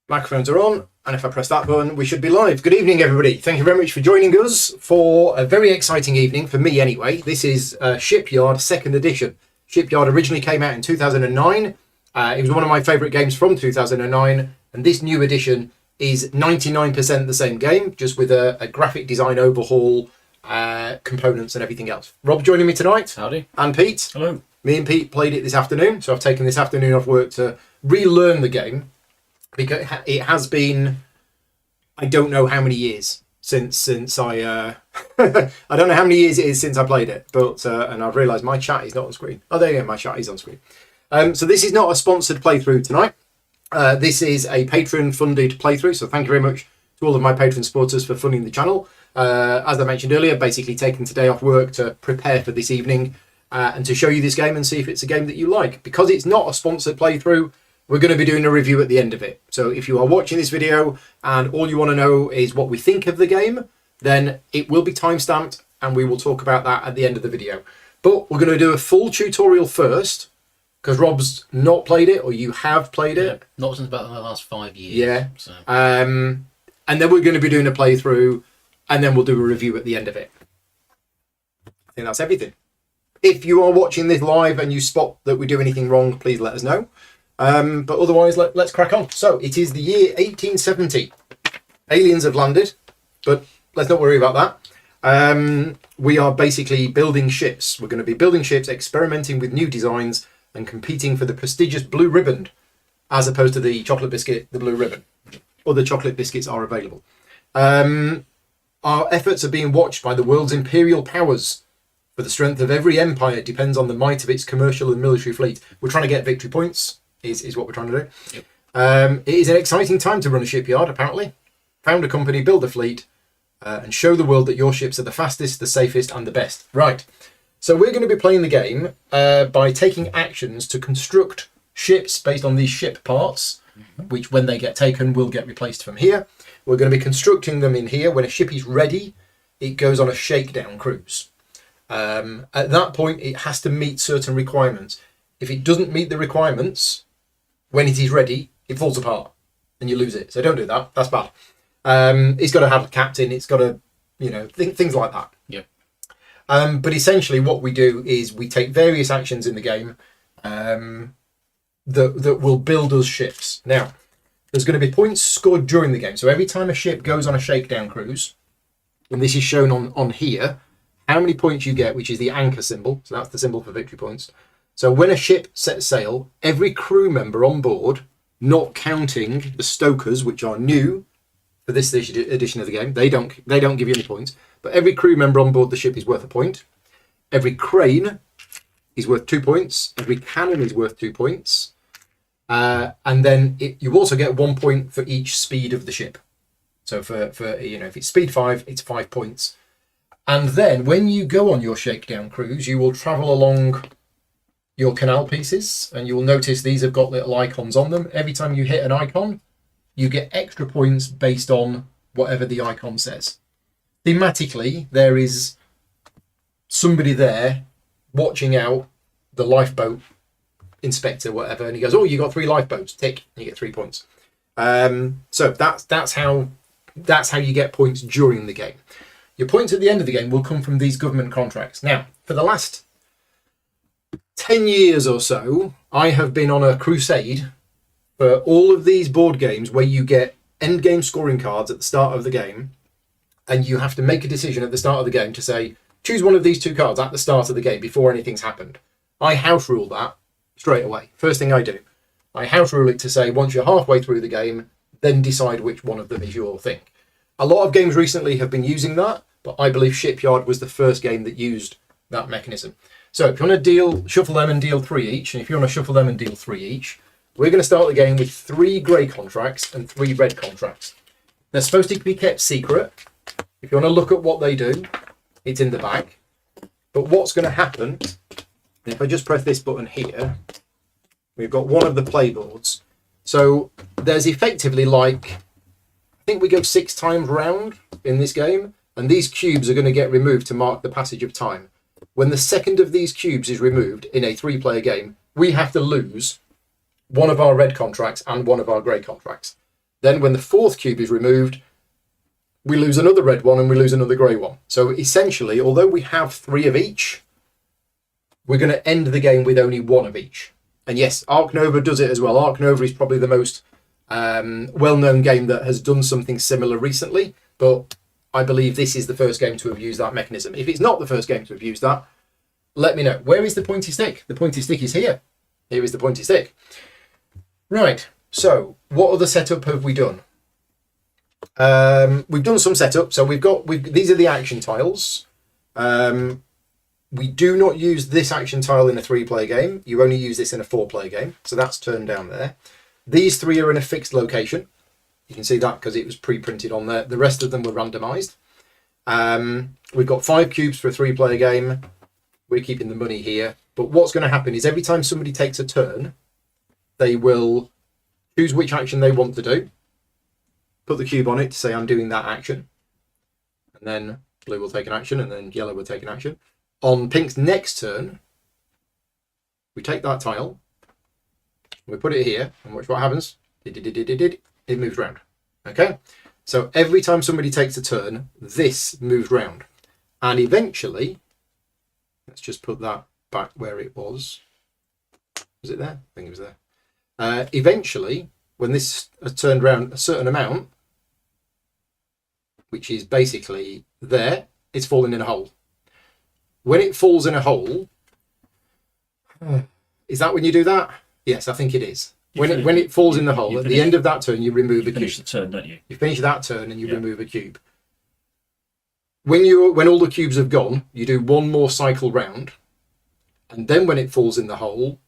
Microphones are on, and if I press that button, we should be live. Good evening, everybody. Thank you very much for joining us for a very exciting evening, for me anyway. This is Shipyard 2nd edition. Shipyard originally came out in 2009. It was one of my favourite games from 2009, and this new edition is 99% the same game, just with a graphic design overhaul, components and everything else. Rob joining me tonight. Howdy. And Pete. Hello. Me and Pete played it this afternoon, so I've taken this afternoon off work to relearn the game. Because it has been, I don't know how many years since I, I don't know how many years it is since I played it, but, and I've realised my chat is not on screen. Oh, there you go, my chat is on screen. So this is not a sponsored playthrough tonight. This is a Patreon-funded playthrough, so thank you very much to all of my Patreon supporters for funding the channel. As I mentioned earlier, basically taking today off work to prepare for this evening and to show you this game and see if it's a game that you like. Because it's not a sponsored playthrough, we're going to be doing a review at the end of it. So if you are watching this video and all you want to know is what we think of the game, then it will be timestamped and we will talk about that at the end of the video. But we're going to do a full tutorial first, because Rob's not played it, or you have played it. Not since about the last 5 years. Yeah. So. And then we're going to be doing a playthrough, and then we'll do a review at the end of it. I think that's everything. If you are watching this live and you spot that we do anything wrong, please let us know. But otherwise, let's crack on. So it is the year 1870. Aliens have landed, but let's not worry about that. We are basically building ships. We're going to be building ships, experimenting with new designs, and competing for the prestigious blue ribbon, as opposed to the chocolate biscuit, the blue ribbon. Other chocolate biscuits are available. Our efforts are being watched by the world's imperial powers. For the strength of every empire depends on the might of its commercial and military fleet. We're trying to get victory points. Is what we're trying to do. Yep. It is an exciting time to run a shipyard, apparently. Found a company, build a fleet, and show the world that your ships are the fastest, the safest, and the best. Right. So we're going to be playing the game by taking actions to construct ships based on these ship parts, which when they get taken will get replaced from here. We're going to be constructing them in here. When a ship is ready, it goes on a shakedown cruise. At that point, it has to meet certain requirements. If it doesn't meet the requirements, when it is ready, it falls apart and you lose it. So don't do that. That's bad. It's got to have a captain. It's got to, things like that. Yeah. But essentially what we do is we take various actions in the game that will build us ships. Now, there's going to be points scored during the game. So every time a ship goes on a shakedown cruise, and this is shown on here, how many points you get, which is the anchor symbol. So that's the symbol for victory points. So when a ship sets sail, every crew member on board, not counting the stokers, which are new for this edition of the game, they don't give you any points, but every crew member on board the ship is worth a point. Every crane is worth 2 points. Every cannon is worth 2 points. And then you also get 1 point for each speed of the ship. So for if it's speed 5, it's 5 points. And then when you go on your shakedown cruise, you will travel along your canal pieces, and you will notice these have got little icons on them. Every time you hit an icon, you get extra points based on whatever the icon says. Thematically, there is somebody there watching out the lifeboat inspector, whatever, and he goes, "Oh, you got 3 lifeboats, tick," and you get 3 points. So that's how you get points during the game. Your points at the end of the game will come from these government contracts. Now, for the last 10 years or so, I have been on a crusade for all of these board games where you get end game scoring cards at the start of the game, and you have to make a decision at the start of the game to say, choose one of these 2 cards at the start of the game before anything's happened. I house rule that straight away. First thing I do. I house rule it to say, once you're halfway through the game, then decide which one of them is your thing. A lot of games recently have been using that, but I believe Shipyard was the first game that used that mechanism. So if you want to shuffle them and deal 3 each, and if you want to shuffle them and deal 3 each, we're going to start the game with 3 grey contracts and 3 red contracts. They're supposed to be kept secret. If you want to look at what they do, it's in the back. But what's going to happen, if I just press this button here, we've got one of the playboards. So there's effectively I think we go 6 times round in this game, and these cubes are going to get removed to mark the passage of time. When the second of these cubes is removed in a 3-player game, we have to lose one of our red contracts and one of our grey contracts. Then when the fourth cube is removed, we lose another red one and we lose another grey one. So essentially, although we have 3 of each, we're going to end the game with only 1 of each. And yes, Ark Nova does it as well. Ark Nova is probably the most well-known game that has done something similar recently, but I believe this is the first game to have used that mechanism. If it's not the first game to have used that, let me know. Where is the pointy stick? The pointy stick is here. Here is the pointy stick. Right, so what other setup have we done? We've done some setup. So these are the action tiles. We do not use this action tile in a 3-player game. You only use this in a 4-player game. So that's turned down there. These 3 are in a fixed location. You can see that because it was pre-printed on there. The rest of them were randomized. We've got 5 cubes for a 3-player game. We're keeping the money here. But what's going to happen is every time somebody takes a turn, they will choose which action they want to do, put the cube on it to say, I'm doing that action. And then blue will take an action, and then yellow will take an action. On pink's next turn, we take that tile, we put it here, and watch what happens. It moves round. Okay? So every time somebody takes a turn, this moves round. And eventually, let's just put that back where it was. Was it there? I think it was there. Eventually, when this has turned round a certain amount, which is basically there, it's falling in a hole. When it falls in a hole, is that when you do that? Yes, I think it is. When it falls in the hole, at the end of that turn, you remove a cube. You finish the turn, don't you? You finish that turn and you remove a cube. When all the cubes have gone, you do one more cycle round, and then when it falls in the hole,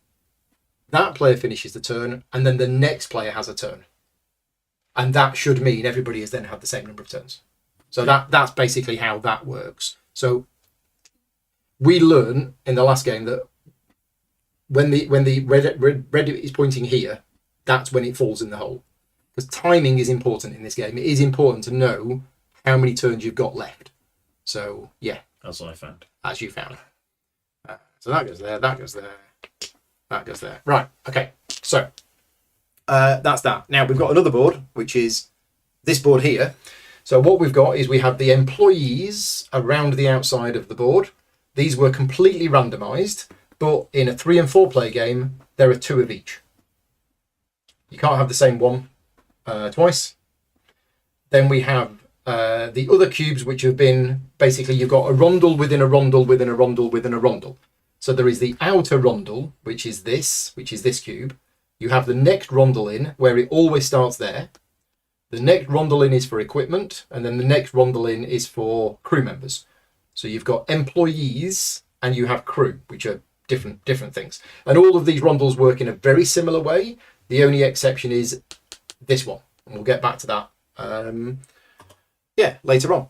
that player finishes the turn, and then the next player has a turn. And that should mean everybody has then had the same number of turns. So that's basically how that works. So we learn in the last game that when the red is pointing here, that's when it falls in the hole. Because timing is important in this game. It is important to know how many turns you've got left. So, yeah. As I found. As you found. So that goes there, that goes there, that goes there. Right, okay. So, that's that. Now, we've got another board, which is this board here. So what we've got is we have the employees around the outside of the board. These were completely randomized, but in a 3 and 4 player game, there are 2 of each. You can't have the same one twice. Then we have the other cubes, which have been basically you've got a rondel within a rondel within a rondel within a rondel. So there is the outer rondel, which is this cube. You have the next rondel in, where it always starts there. The next rondel in is for equipment, and then the next rondel in is for crew members. So you've got employees and you have crew, which are different things. And all of these rondels work in a very similar way. The only exception is this one, and we'll get back to that later on.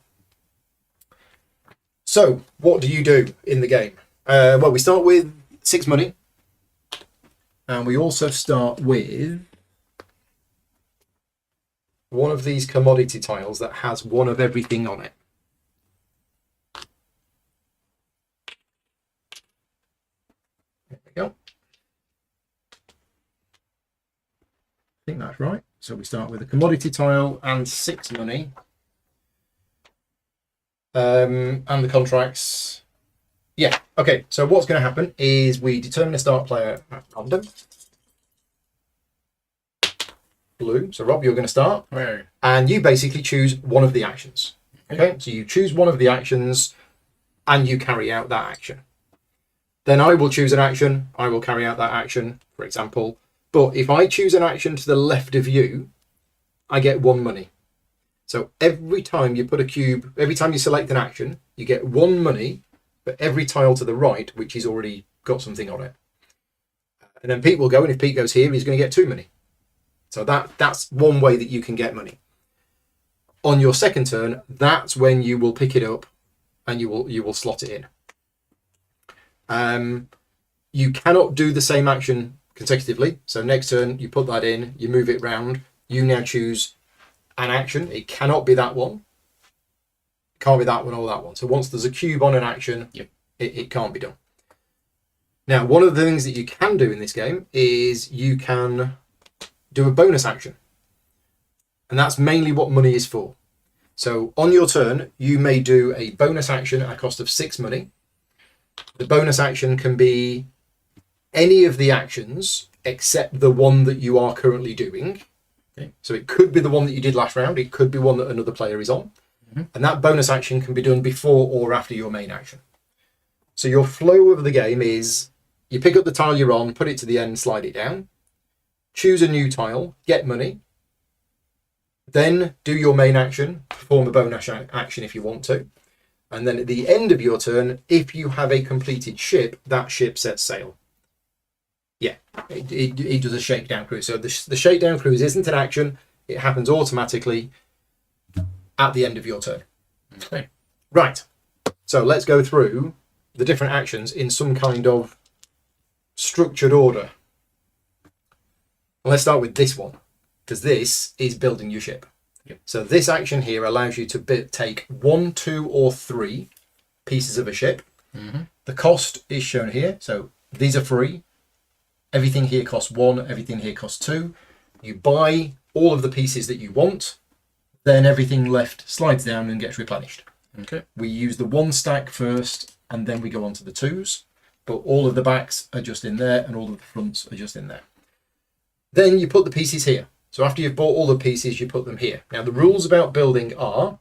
So what do you do in the game? Well, we start with 6 money, and we also start with one of these commodity tiles that has one of everything on it. There we go. I think that's right. So we start with a commodity tile and 6 money. And the contracts. Yeah, okay. So what's going to happen is we determine a start player at random. Blue. So Rob, you're going to start. Right. And you basically choose one of the actions. Okay, so you choose one of the actions and you carry out that action. Then I will choose an action. I will carry out that action, for example. But if I choose an action to the left of you, I get 1 money. So every time you put a cube, every time you select an action, you get 1 money for every tile to the right, which has already got something on it. And then Pete will go, and if Pete goes here, he's going to get 2 money. So that's one way that you can get money. On your second turn, that's when you will pick it up and you will slot it in. You cannot do the same action consecutively. So next turn, you put that in, you move it round. You now choose an action. It cannot be that one. It can't be that one or that one. So once there's a cube on an action, it can't be done. Now, one of the things that you can do in this game is you can do a bonus action. And that's mainly what money is for. So on your turn, you may do a bonus action at a cost of 6 money. The bonus action can be any of the actions except the one that you are currently doing. Okay. So it could be the one that you did last round. It could be one that another player is on. And that bonus action can be done before or after your main action. So your flow of the game is you pick up the tile you're on, put it to the end, slide it down, choose a new tile, get money, then do your main action, perform a bonus action if you want to. And then at the end of your turn, if you have a completed ship, that ship sets sail. Yeah, it does a shakedown cruise. So the shakedown cruise isn't an action. It happens automatically at the end of your turn. Okay. Right. So let's go through the different actions in some kind of structured order. Let's start with this one, because this is building your ship. Yep. So this action here allows you to take 1, 2, or 3 pieces of a ship. The cost is shown here. So these are free. Everything here costs 1, everything here costs 2. You buy all of the pieces that you want, then everything left slides down and gets replenished. Okay. We use the 1 stack first, and then we go on to the 2s. But all of the backs are just in there, and all of the fronts are just in there. Then you put the pieces here. So after you've bought all the pieces, you put them here. Now, the rules about building are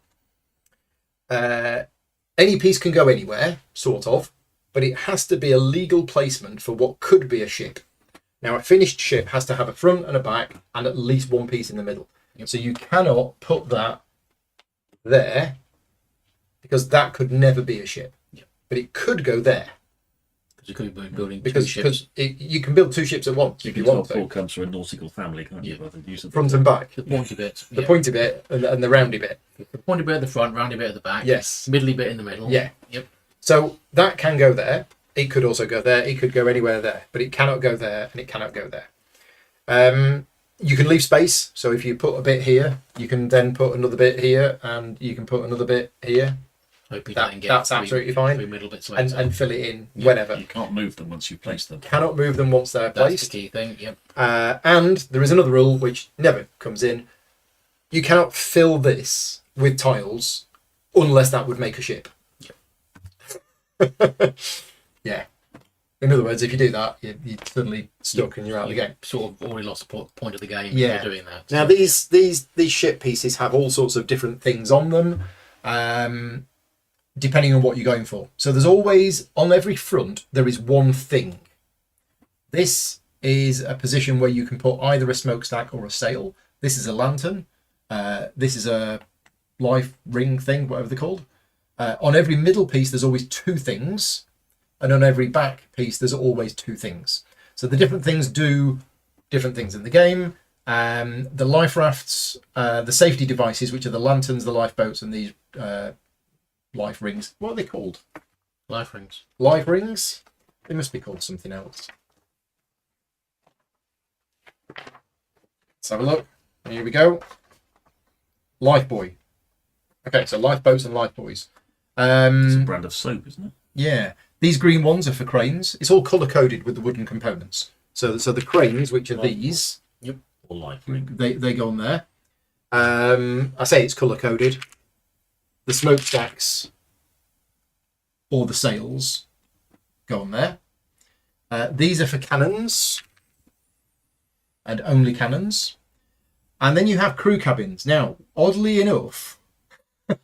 any piece can go anywhere, sort of, but it has to be a legal placement for what could be a ship. Now, a finished ship has to have a front and a back and at least one piece in the middle. Yep. So you cannot put that there because that could never be a ship. Yep. But it could go there. You could be building because two ships. You can build 2 ships at once You if can you tell want to. four comes from a nautical family, can't you? Rather than use it Front and back. The pointy bit. The pointy bit and the roundy bit. The pointy bit at the front, roundy bit at the back. Yes. Middly bit in the middle. Yeah. Yep. So that can go there. It could also go there. It could go anywhere there. But it cannot go there and it cannot go there. You can leave space. So if you put a bit here, you can then put another bit here and you can put another bit here. That's absolutely fine. 3 middle bits And fill it in whenever. You can't move them once you've placed them. Cannot move them once they're That's placed. the key thing. Yep. And there is another rule which never comes in. You cannot fill this with tiles unless that would make a ship. Yep. Yeah. In other words, if you do that, you're suddenly stuck and you're out of the game. Sort of already lost the point of the game Yeah. if you're doing that. Now, these ship pieces have all sorts of different things on them, depending on what you're going for. So there's always, on every front, there is one thing. This is a position where you can put either a smokestack or a sail. This is a lantern. This is a life ring thing, whatever they're called. On every middle piece, there's always 2 things. And on every back piece, there's always 2 things. So the different things do different things in the game. The life rafts, the safety devices, which are the lanterns, the lifeboats, and these life rings. What are they called? Life rings. Life rings? They must be called something else. Let's have a look. Here we go. Lifebuoy. Okay, so lifeboats and lifebuoys. It's a brand of soap, isn't it? Yeah. These green ones are for cranes. It's all colour-coded with the wooden components. So the cranes, which are these, Or life ring. they go on there. I say it's colour-coded. The smokestacks or the sails go on there. These are for cannons and only cannons. And then you have crew cabins. Now, oddly enough,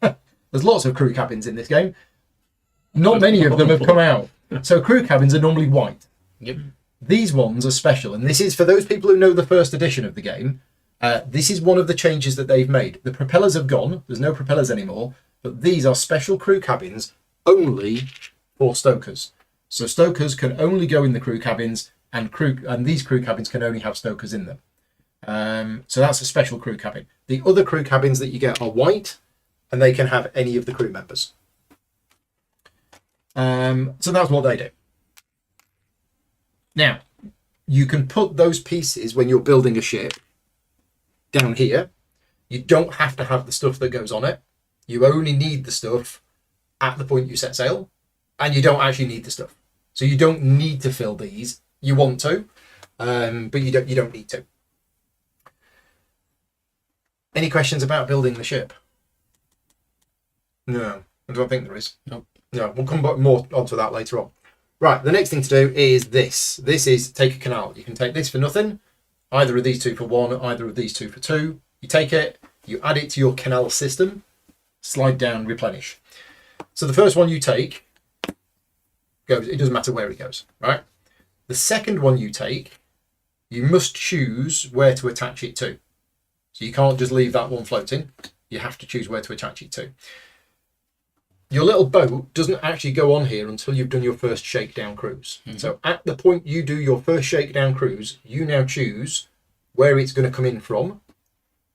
there's lots of crew cabins in this game. Not many of them have come out. So crew cabins are normally white. Yep. These ones are special. And this is for those people who know the first edition of the game. This is one of the changes that they've made. The propellers have gone. There's no propellers anymore. But these are special crew cabins only for stokers. So stokers can only go in the crew cabins and these crew cabins can only have stokers in them. So that's a special crew cabin. The other crew cabins that you get are white and they can have any of the crew members. So that's what they do. Now, you can put those pieces when you're building a ship down here. You don't have to have the stuff that goes on it. You only need the stuff at the point you set sail, and you don't actually need the stuff. So you don't need to fill these. You want to, but you don't need to. Any questions about building the ship? No, I don't think there is. Nope. No, we'll come back more onto that later on. Right, the next thing to do is this. This is take a canal. You can take this for nothing. Either of these two for 1, either of these two for 2. You take it, you add it to your canal system, slide down, replenish. So the first one you take goes, it doesn't matter where it goes, right? The second one you take, you must choose where to attach it to. So you can't just leave that one floating. You have to choose where to attach it to. Your little boat doesn't actually go on here until you've done your first shakedown cruise. Mm-hmm. So at the point you do your first shakedown cruise, you now choose where it's going to come in from,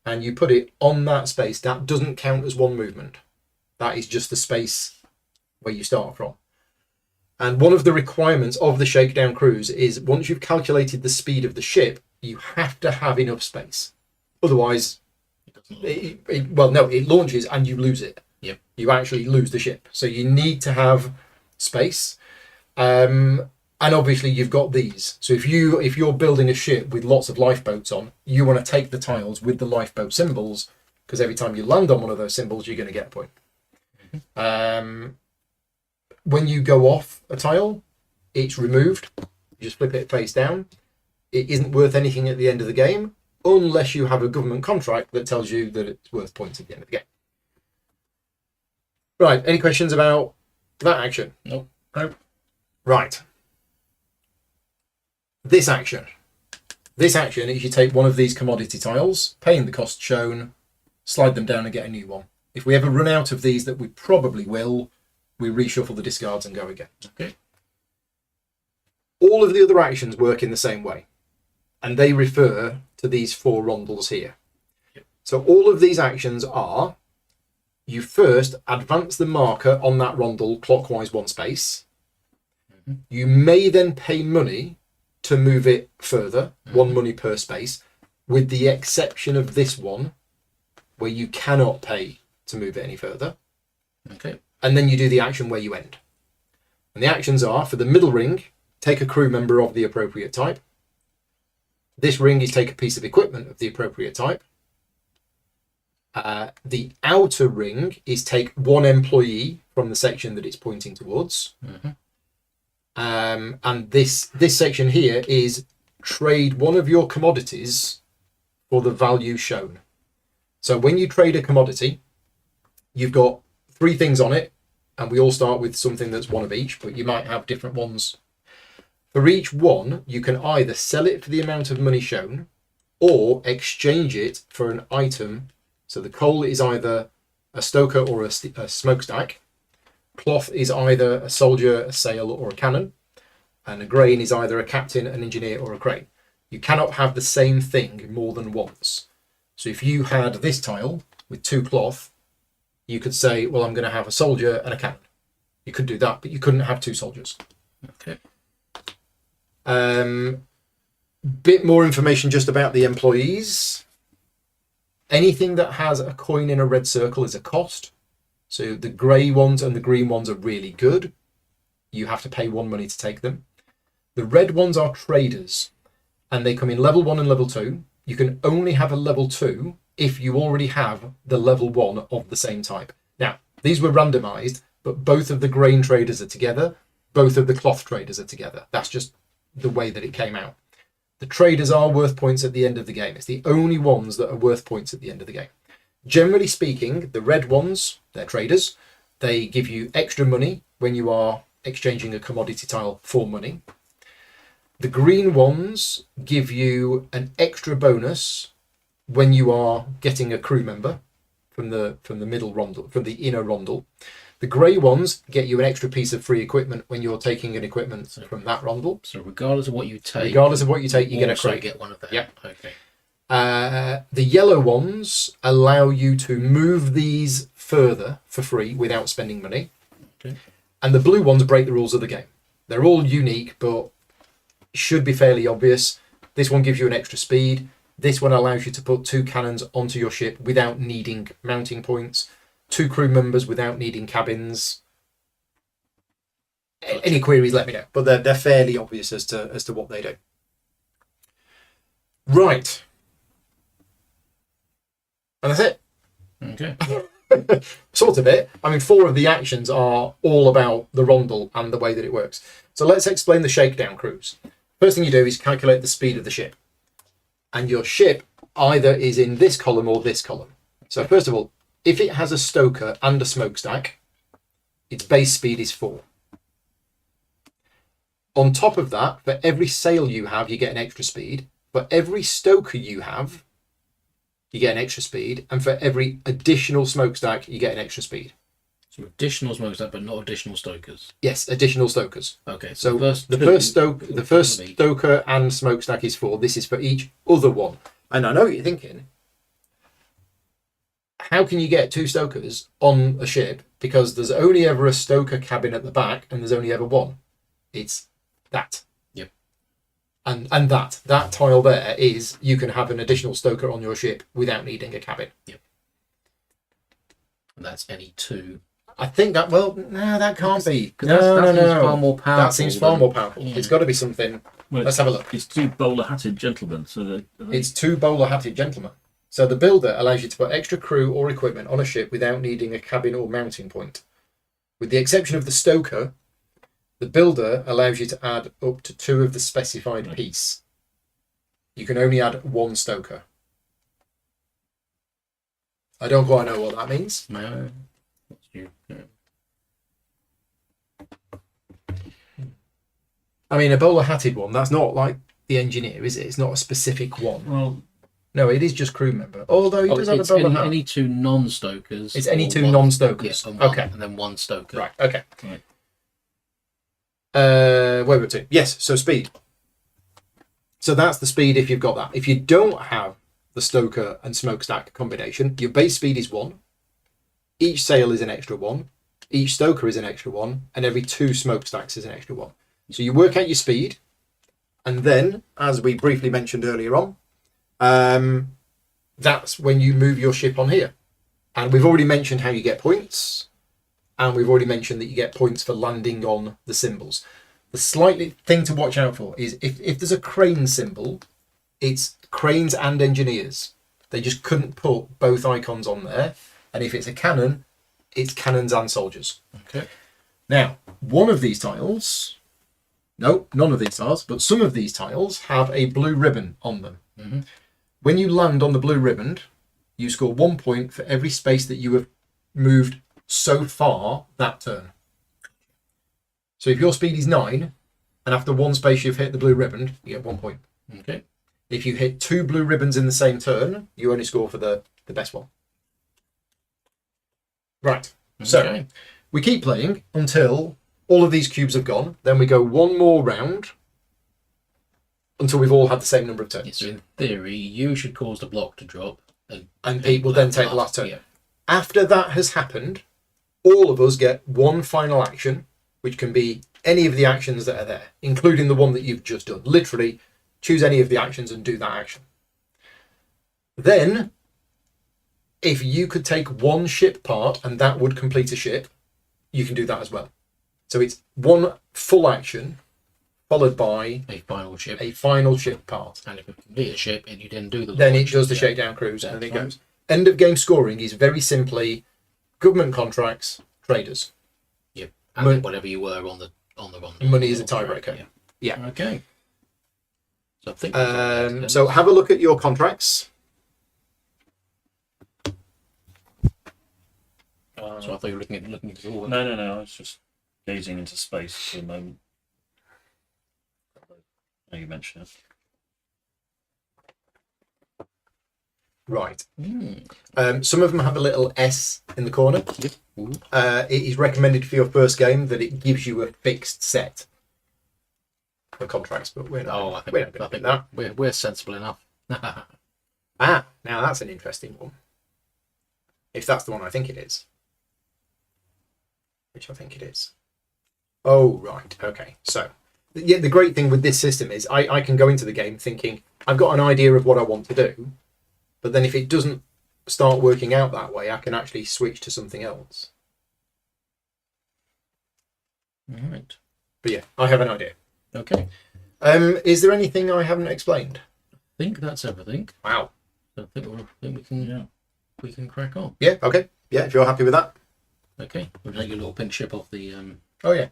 and you put it on that space. That doesn't count as one movement. That is just the space where you start from. And one of the requirements of the shakedown cruise is once you've calculated the speed of the ship, you have to have enough space. Otherwise, it launches and you lose it. Yep. You actually lose the ship. So you need to have space. And obviously you've got these. So if you're building a ship with lots of lifeboats on, you want to take the tiles with the lifeboat symbols, because every time you land on one of those symbols, you're going to get a point. Mm-hmm. When you go off a tile, it's removed. You just flip it face down. It isn't worth anything at the end of the game, unless you have a government contract that tells you that it's worth points at the end of the game. Right, any questions about that action? Nope. Right. This action is you take one of these commodity tiles, paying the cost shown, slide them down and get a new one. If we ever run out of these, that we probably will, we reshuffle the discards and go again. Okay. All of the other actions work in the same way, and they refer to these 4 rondels here. Yep. So all of these actions are, you first advance the marker on that rondel clockwise 1 space. Mm-hmm. You may then pay money to move it further, 1 money per space, with the exception of this one, where you cannot pay to move it any further. Okay. And then you do the action where you end. And the actions are, for the middle ring, take a crew member of the appropriate type. This ring is take a piece of equipment of the appropriate type. The outer ring is take 1 employee from the section that it's pointing towards. Mm-hmm. And this section here is trade one of your commodities for the value shown. So when you trade a commodity, you've got 3 things on it, and we all start with something that's 1 of each, but you might have different ones. For each one, you can either sell it for the amount of money shown or exchange it for an item. So the coal is either a stoker or a smokestack. Cloth is either a soldier, a sail, or a cannon. And a grain is either a captain, an engineer, or a crane. You cannot have the same thing more than once. So if you had this tile with 2 cloth, you could say, well, I'm going to have a soldier and a cannon. You could do that, but you couldn't have 2 soldiers. Okay. Bit more information just about the employees. Anything that has a coin in a red circle is a cost. So the grey ones and the green ones are really good. You have to pay 1 money to take them. The red ones are traders, and they come in level 1 and level 2. You can only have a level 2 if you already have the level 1 of the same type. Now, these were randomized, but both of the grain traders are together. Both of the cloth traders are together. That's just the way that it came out. The traders are worth points at the end of the game. It's the only ones that are worth points at the end of the game. Generally speaking, the red ones, they're traders. They give you extra money when you are exchanging a commodity tile for money. The green ones give you an extra bonus when you are getting a crew member from the middle rondel, from the inner rondel. The grey ones get you an extra piece of free equipment when you're taking an equipment from that rondel. So regardless of what you take, you get a crate. Get one of them. Yeah. Okay. The yellow ones allow you to move these further for free without spending money. Okay. And the blue ones break the rules of the game. They're all unique, but should be fairly obvious. This one gives you an extra speed. This one allows you to put 2 cannons onto your ship without needing mounting points. 2 crew members without needing cabins. Any queries, let me know. But they're fairly obvious as to what they do. Right. And that's it. Okay. Sort of it. I mean, 4 of the actions are all about the rondel and the way that it works. So let's explain the shakedown cruise. First thing you do is calculate the speed of the ship. And your ship either is in this column or this column. So first of all, if it has a stoker and a smokestack, its base speed is 4. On top of that, for every sail you have, you get an extra speed. For every stoker you have, you get an extra speed. And for every additional smokestack, you get an extra speed. So additional smokestack, but not additional stokers. Yes, additional stokers. Okay. So the first stoker and smokestack is 4. This is for each other one. And I know what you're thinking. How can you get 2 stokers on a ship? Because there's only ever a stoker cabin at the back, and there's only ever one. It's that. Yep. And that tile there is you can have an additional stoker on your ship without needing a cabin. Yep. And that's any 2. I think that, well, no, that can't be. That seems far more powerful. That seems far more powerful. Yeah. It's got to be something. Well, Let's have a look. It's 2 bowler-hatted gentlemen. So It's 2 bowler-hatted gentlemen. So the builder allows you to put extra crew or equipment on a ship without needing a cabin or mounting point. With the exception of the stoker, the builder allows you to add up to 2 of the specified piece. You can only add 1 stoker. I don't quite know what that means. No. That's you. Yeah. I mean, a bowler-hatted one, that's not like the engineer, is it? It's not a specific one. well, No, it is just crew member. Although he does have a It's bowler hat. any 2 non-stokers. It's any or 2 one- non-stokers. Yeah, and one, Okay. and then 1 stoker. Right, okay. Right. Where were we to? Yes, so speed. So that's the speed if you've got that. If you don't have the stoker and smokestack combination, your base speed is 1. Each sail is an extra 1. Each stoker is an extra 1. And every 2 smokestacks is an extra 1. So you work out your speed. And then, as we briefly mentioned earlier on, that's when you move your ship on here. And we've already mentioned how you get points. And we've already mentioned that you get points for landing on the symbols. The slightly thing to watch out for is if there's a crane symbol, it's cranes and engineers. They just couldn't put both icons on there. And if it's a cannon, it's cannons and soldiers. Okay. Now, one of these tiles, no, none of these tiles, but some of these tiles have a blue ribbon on them. Mm-hmm. When you land on the blue ribbon, you score 1 point for every space that you have moved so far that turn. So if your speed is 9, and after 1 space you've hit the blue ribbon, you get 1 point. Okay. If you hit 2 blue ribbons in the same turn, you only score for the best one. Right. So Okay. we keep playing until all of these cubes have gone. Then we go 1 more round until we've all had the same number of turns. So in theory, you should cause the block to drop. And Pete will then take the last turn. Yeah. After that has happened, all of us get 1 final action, which can be any of the actions that are there, including the one that you've just done. Literally, choose any of the actions and do that action. Then, if you could take 1 ship part and that would complete a ship, you can do that as well. So it's 1 full action followed by A final ship. a final ship part. And if you complete a ship and you didn't do the Then it launch, does the yeah. shakedown cruise and That's then it fine. goes. End of game scoring is very simply government contracts, traders. Yep. And Mon- then whatever you were on the Money is a tiebreaker. Yeah. Okay. So I think So have a look at your contracts. So I thought you were looking at the all. No. I was just gazing into space for a moment. Now you mention it. Right. Mm. Some of them have a little S in the corner. Yep. Ooh. It is recommended for your first game that it gives you a fixed set of contracts, but we're not. Oh, I think, we're not going to do that. we're sensible enough. Ah, now that's an interesting one. If that's the one I think it is. Which I think it is. Oh, right. Okay. So, yeah, the great thing with this system is I can go into the game thinking, I've got an idea of what I want to do, but then if it doesn't start working out that way, I can actually switch to something else. All right. But yeah, I have an idea. Okay. Is there anything I haven't explained? I think that's everything. Wow. So I think we can. Yeah. we can crack on. Yeah, okay. Yeah, if you're happy with that. Okay, we'll take your little pink ship off the. Oh, yeah.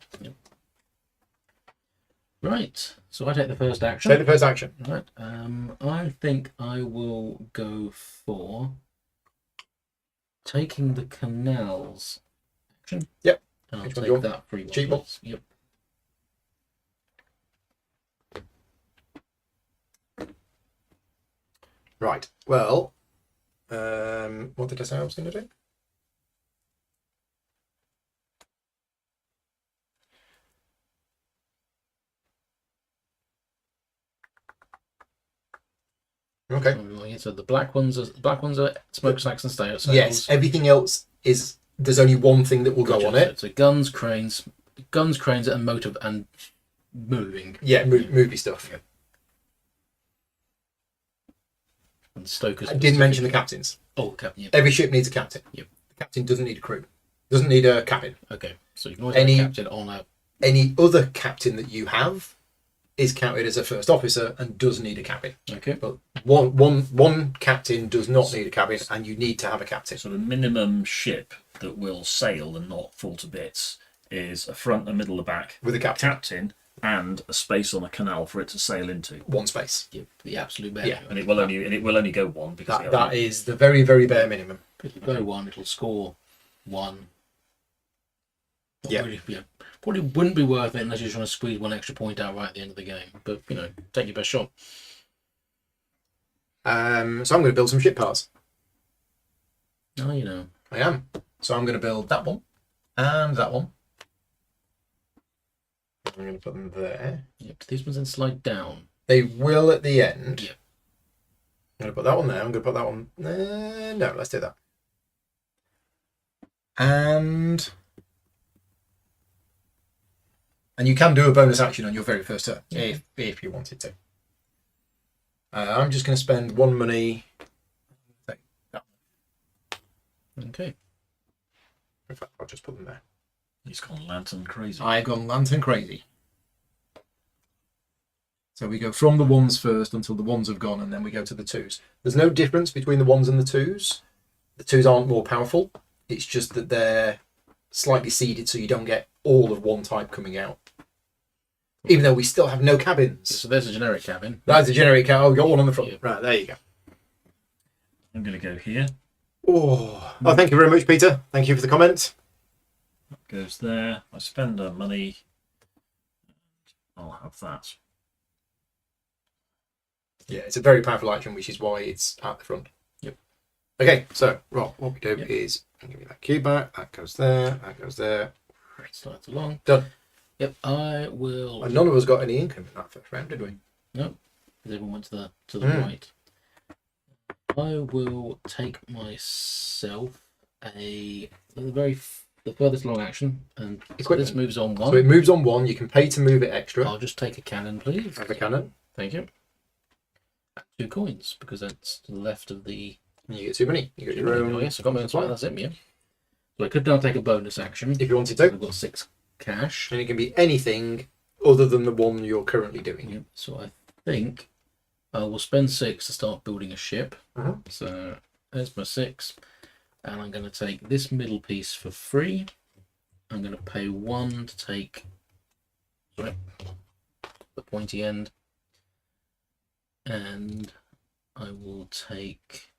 Right. So I take the first action. Take the first action. Right. I think I will go for taking the canals action. Yep. And I'll Which one do you take want? that free one. Cheap one? please. Yep. Right. Well, what did I say I was going to do? Okay. So the black ones are smokestacks and sails. Yes. Everything else is. There's only one thing that will go on it. So guns, cranes, and motive and moving. Yeah, movie stuff. Yeah. And stokers. I didn't mention the captains. Oh, captain. Yep. Every ship needs a captain. Yep. The captain doesn't need a crew. Doesn't need a cabin. Okay. So you can always have a captain on a. Any other captain that you have is counted as a first officer and does need a cabin. Okay. But one captain does not need a cabin, and you need to have a captain. So the minimum ship that will sail and not fall to bits is a front, a middle, a back With a captain. captain, and a space on a canal for it to sail into. One space. Yeah, the absolute bare. Yeah. And it will only go one because That is the very, very bare minimum. If you go one, it'll score one. Yeah. Probably wouldn't be worth it unless you're trying to squeeze one extra point out right at the end of the game. But take your best shot. So I'm going to build some ship parts. Oh, I am. So I'm going to build that one and that one. I'm going to put them there. Yep. These ones then slide down. They will at the end. Yeah. I'm going to put that one there. I'm going to put that one. No, let's do that. And you can do a bonus action on your very first turn if you wanted to. I'm just going to spend one money. Okay. In fact, I'll just put them there. he's gone lantern crazy. I've gone lantern crazy. So we go from the ones first until the ones have gone, and then we go to the twos. There's no difference between the ones and the twos. The twos aren't more powerful. It's just that they're slightly seeded, so you don't get all of one type coming out. Even though we still have no cabins. So there's a generic cabin. That's a generic cabin. Oh, we got one on the front. Yeah. Right, there you go. I'm going to go here. Oh, thank you very much, Peter. Thank you for the comment. That goes there. I spend money. I'll have that. Yeah, it's a very powerful action, which is why it's at the front. Yep. Okay, so Rob, what we do Yep. is I'll give you that cube back. That goes there. That goes there. Slides along. Done. Yep. I will. And none of us got any income in that first round, did we? No, because everyone went to the right. I will take myself the furthest long action, and so Equipment. this moves on one. So it moves on one. You can pay to move it extra. I'll just take a cannon, please. Have a cannon. Thank you. 2 coins, because that's to the left of the. And you get 2 money. You get your own. Oh yes, I got my own supply. That's it. Yeah. So I could now take a bonus action. If you wanted So to. I've got 6 cash. And it can be anything other than the one you're currently doing. Yep. So I think I will spend 6 to start building a ship. Mhm. So there's my 6, and I'm going to take this middle piece for free. I'm going to pay 1 to take the pointy end, and I will take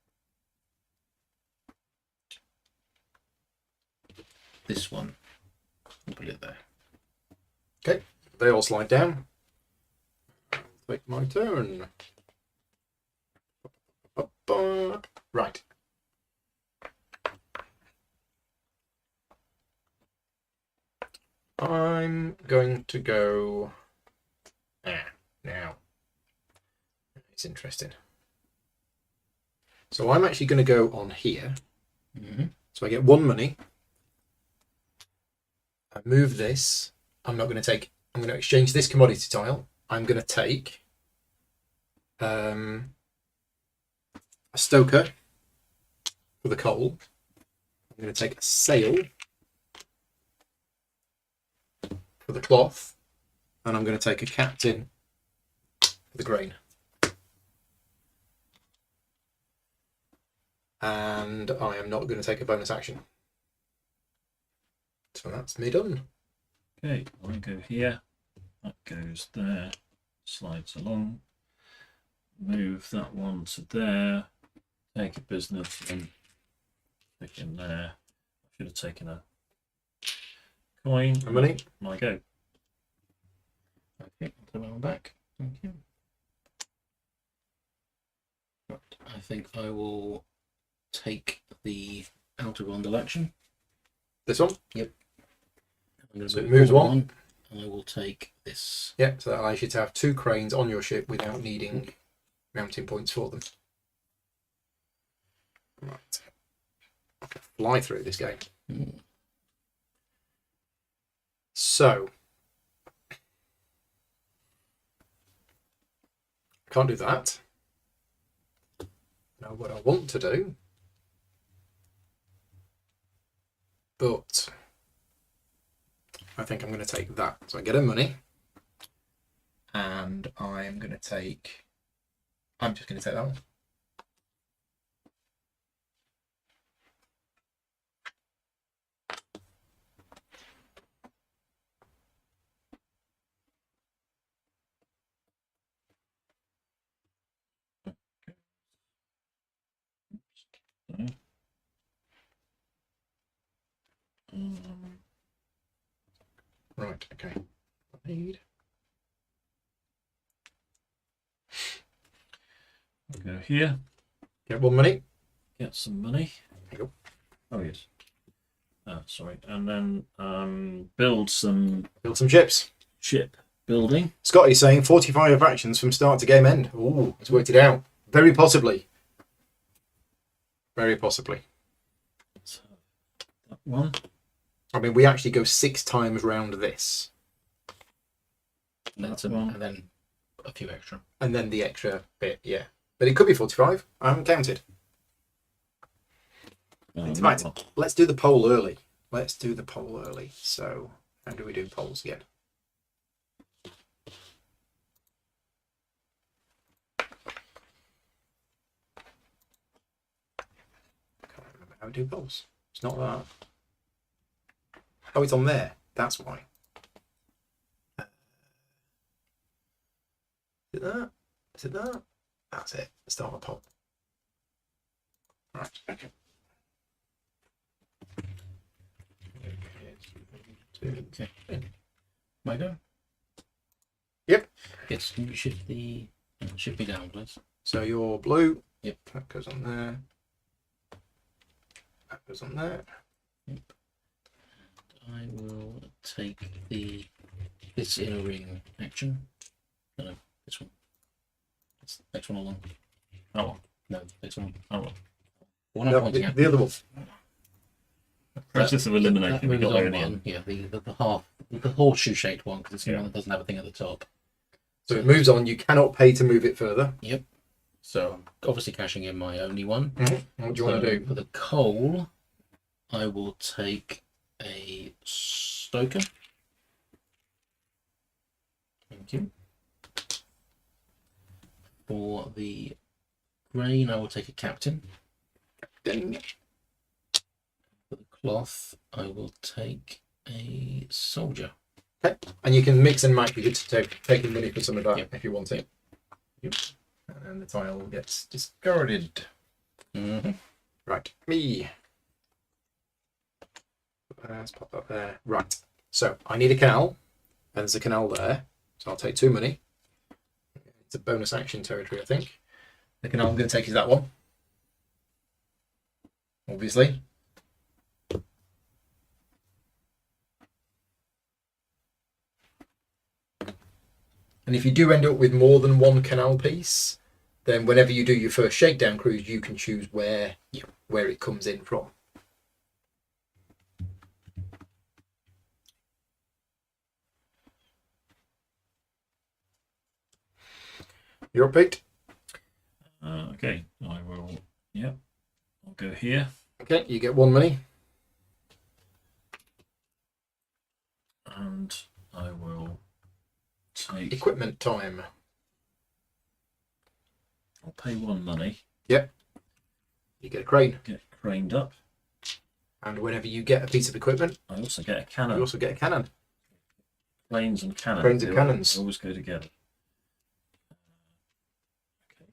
this one and put it there. Okay, they all slide down. Take my turn. Right. I'm going to go now. It's interesting. So I'm actually going to go on here. Mm-hmm. So I get 1 money. I move this. I'm not going to take. I'm going to exchange this commodity tile. I'm going to take a stoker for the coal. I'm going to take a sail for the cloth, and I'm going to take a captain for the grain. And I am not going to take a bonus action. So that's me done. Okay, I go here. That goes there. Slides along. Move that one to there. Take a business and stick in there. I should have taken a coin. And money. And I go. Okay, I'll turn my back. Thank you. Right, I think I will take the outer roundel action. This one? Yep. I'm going So to it moves forward one. and I will take this. Yeah, so that allows you to have 2 cranes on your ship without needing mounting points for them. Right. I can fly through this game. Mm. So I can't do that. Now what I want to do, but I think I'm going to take that. So I get a money, and I'm going to take. I'm just going to take that one. Right. Okay. I need. I go here. Get 1 money. Get some money. There you go. Oh yes. Sorry. And then build some Build some ships. ship building. Scotty's saying 45 actions from start to game end. Ooh, he's worked it out. Very possibly. Very possibly. So that one. I mean, we actually go 6 times round this. That's That one. and then a few extra. And then the extra bit, yeah. But it could be 45. I haven't counted. In fact, let's do the poll early. Let's do the poll early. So, how do we do polls again? Can't remember how to do polls. It's not that. Oh, it's on there. That's why. Is it that? Is it that? That's it. Start a poll. Right. Okay. Okay. My go? Yep. Yes, can you shift me down, please? So you're blue. Yep. That goes on there. That goes on there. Yep. I will take this inner ring action. No, this one. This next one along. Oh, No, next one. oh well. One I'm No, pointing at. the other one. Process of elimination. We That got moves there on in the end. one. Yeah, the half, the horseshoe shaped one, because it's the Yeah. one that doesn't have a thing at the top. So it moves on. You cannot pay to move it further. So I'm obviously cashing in my only one. What do you want to do? For the coal, I will take a stoker. Thank you. For the grain, I will take a captain. Ding. For the cloth, I will take a soldier. And you can mix and match. You could take money for some of that Yep. if you want it. Yep. And then the tile gets discarded. Mm-hmm. Right, me. Let's pop that there. Right. So I need a canal, and there's a canal there. So I'll take 2 money. It's a bonus action territory, I think. The canal I'm going to take is that one. Obviously. And if you do end up with more than 1 canal piece, then whenever you do your first shakedown cruise, you can choose where it comes in from. You're up, Pete. Okay, I will. Yep, I'll go here. Okay, you get 1 money. And I will take. Equipment time. I'll pay 1 money. Yep. you get a crane. Get craned up. And whenever you get a piece of equipment, I also get a you cannon. also get a cannon. Planes and cannons. Planes and cannons. Always go together. Okay.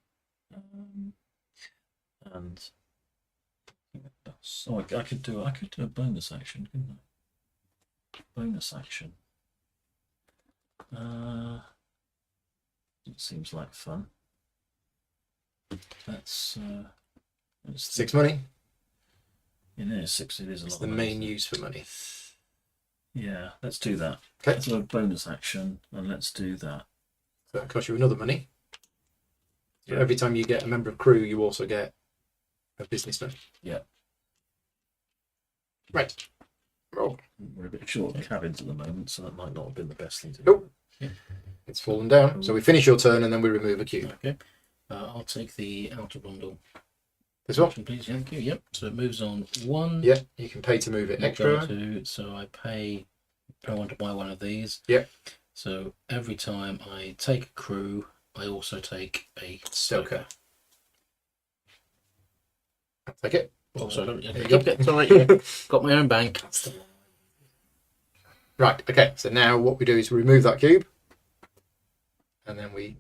And so I could do a bonus action, couldn't I? Bonus action. It seems like fun. That's 6 money. It is 6. It is a It's lot. the of main money. use for money. Yeah, let's do that. Okay. Let's do a bonus action, and let's do that. So that costs you another money. So Yeah. every time you get a member of crew, you also get a businessman. Yeah. Right. Roll. We're a bit short of cabins at the moment, so that might not have been the best thing to do. Nope. It's fallen down. So we finish your turn and then we remove a cube. Okay. I'll take the outer bundle. This one? Please, thank you. Yep. So it moves on 1. Yeah, you can pay to move it Not extra. going to, so I pay. I want to buy one of these. Yep. So every time I take a crew, I also take a Stoker. I'll take it. Oh, sorry. There you go. Okay, it's all right. Yeah. Got my own bank. Right, okay, so now what we do is we remove that cube. And then we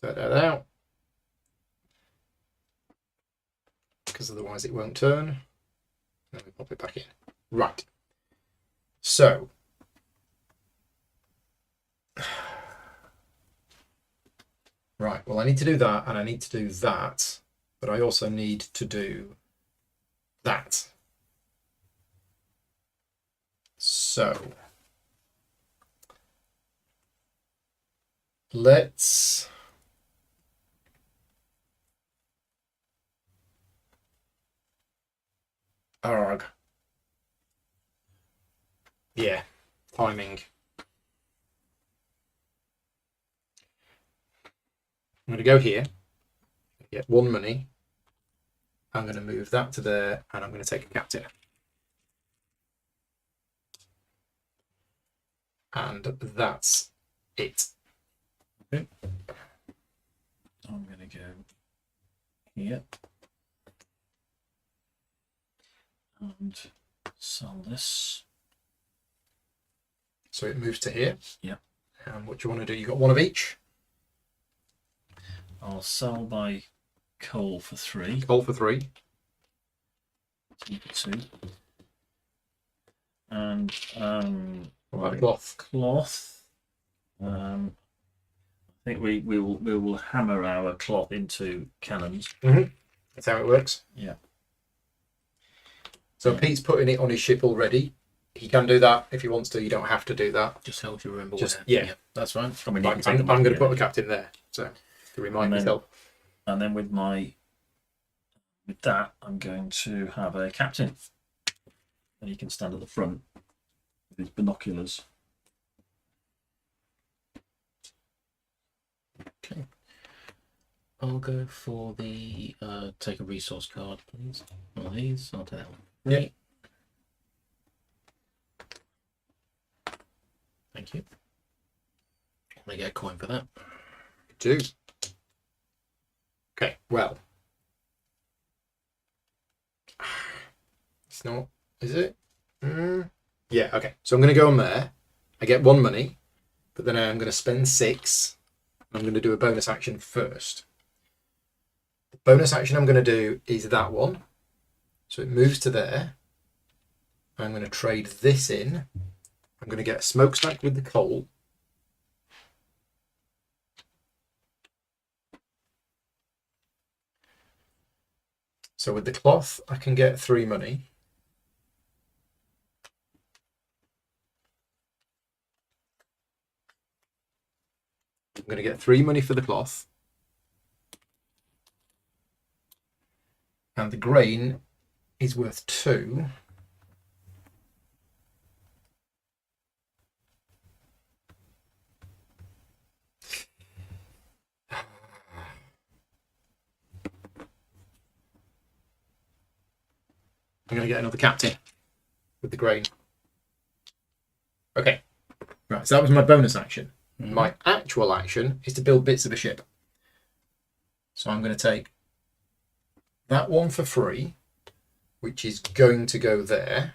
take that out. Because otherwise it won't turn. Then we pop it back in. Right. So. Right, well I need to do that and I need to do that. But I also need to do that. So. Let's arg. Yeah, timing. I'm going to go here, get 1 money. I'm going to move that to there, and I'm going to take a captain. And that's it. Okay. I'm going to go here and sell this. So it moves to here. Yeah. And what do you want to do? You got 1 of each. I'll sell my coal for 3. Coal for 3. Keep it 2. And What about the cloth? cloth. I think we will hammer our cloth into cannons. That's how it works. Yeah. So Yeah. Pete's putting it on his ship already. He can do that if he wants to. You don't have to do that. Just helps you remember Just- where. yeah. That's fine. I mean, you I'm can take them going off, to yeah. put a captain there. So to remind And then- yourself. And then with that, I'm going to have a captain. And he can stand at the front with his binoculars. Okay. I'll go for the take a resource card, please. One of these. I'll take that one. Yeah. Thank you. I get a coin for that. Do. Okay, well. It's not, is it? Yeah, okay. So I'm going to go on there. I get 1 money, but then I'm going to spend 6. I'm going to do a bonus action first. The bonus action I'm going to do is that one. So it moves to there. I'm going to trade this in. I'm going to get a smokestack with the coal. So with the cloth, I can get 3 money. I'm going to get 3 money for the cloth. And the grain is worth 2. I'm going to get another captain with the grain. Okay. Right, so that was my bonus action. My actual action is to build bits of a ship. So I'm going to take that one for free, which is going to go there.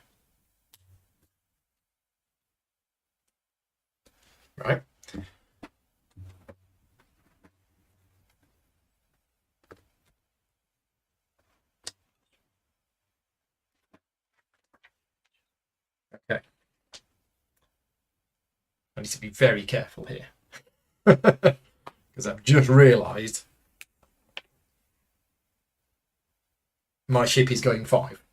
Right. Okay. I need to be very careful here. Because I've just realised my ship is going 5.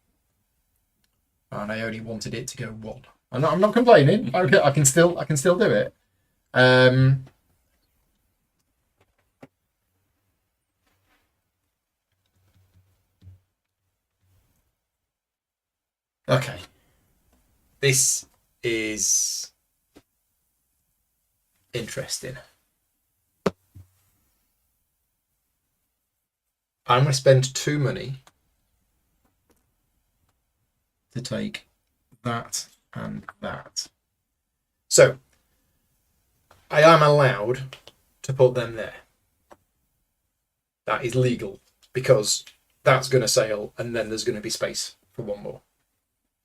And I only wanted it to go 1. I'm not complaining. Okay, I can still do it. Okay. This is interesting. I'm going to spend 2 money to take that and that. So, I am allowed to put them there. That is legal because that's going to sail and then there's going to be space for one more.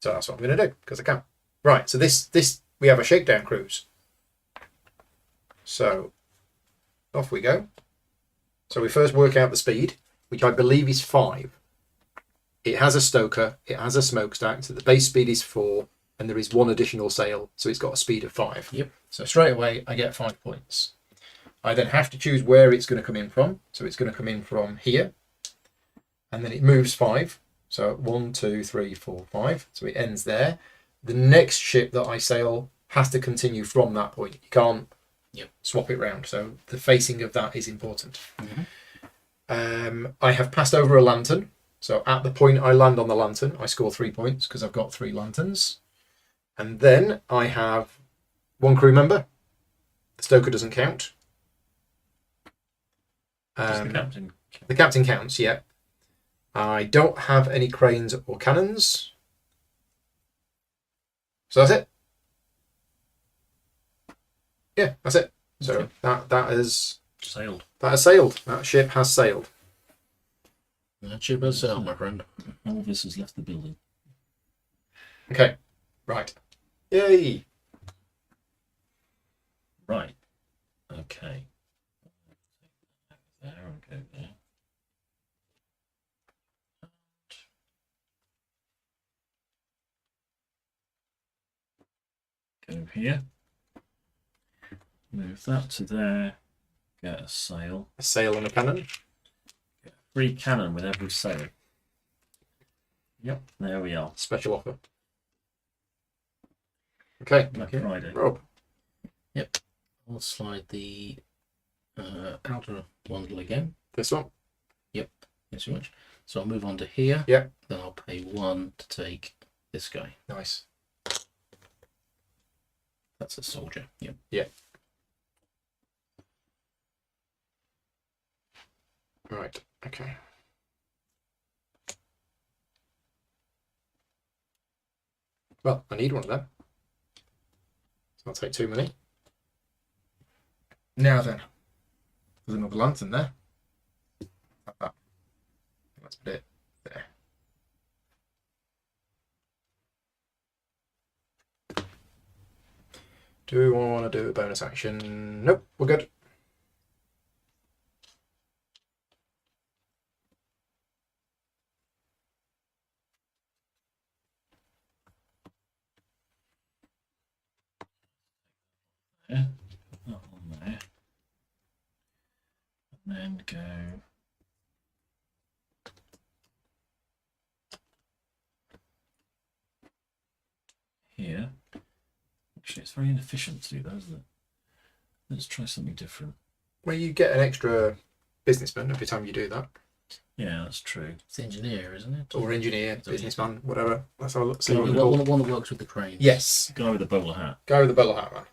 So that's what I'm going to do because I can. Right, so this we have a shakedown cruise. So off we go. So we first work out the speed, which I believe is 5. It has a stoker, it has a smokestack, so the base speed is 4, and there is 1 additional sail, so it's got a speed of 5. Yep. So straight away I get 5 points. I then have to choose where it's going to come in from. So it's going to come in from here, and then it moves 5. So 1, 2, 3, 4, 5. So it ends there. The next ship that I sail has to continue from that point. You can't swap it round. So the facing of that is important. Mm-hmm. I have passed over a lantern. So at the point I land on the lantern, I score 3 points because I've got 3 lanterns. And then I have 1 crew member. The stoker doesn't count. Does the captain? The captain counts, yeah. I don't have any cranes or cannons. So that's it. Yeah, that's it. So Okay. that has Sailed. sailed. That ship has sailed. That ship has sailed, my friend. Elvis has left the building. Okay, right. Yay! Right. Okay. There and go there. Go here. Move that to there. Get a sail. A sail and a cannon. Free cannon with every sail. Yep, there we are. Special offer. Okay. Black Okay. Friday. Rob. I'll slide the outer bundle again. This one. Thanks so much. So I'll move on to here. Yep. Then I'll pay 1 to take this guy. Nice. That's a soldier. Yep. Right. Okay. Well, I need one of them. So I'll take 2 money. Now then, there's another lantern there. Like that. Let's put it there. Do I want to do a bonus action? Nope, we're good. There. Put that on there. And then go here. Actually, it's very inefficient to do that, isn't it? Let's try something different. Well, you get an extra businessman every time you do that. Yeah, that's true. It's the engineer, isn't it? Or engineer, businessman, whatever. That's how see So what one, you call. one that works with the crane. Yes, Guy with the bowler hat. guy with the bowler hat, man.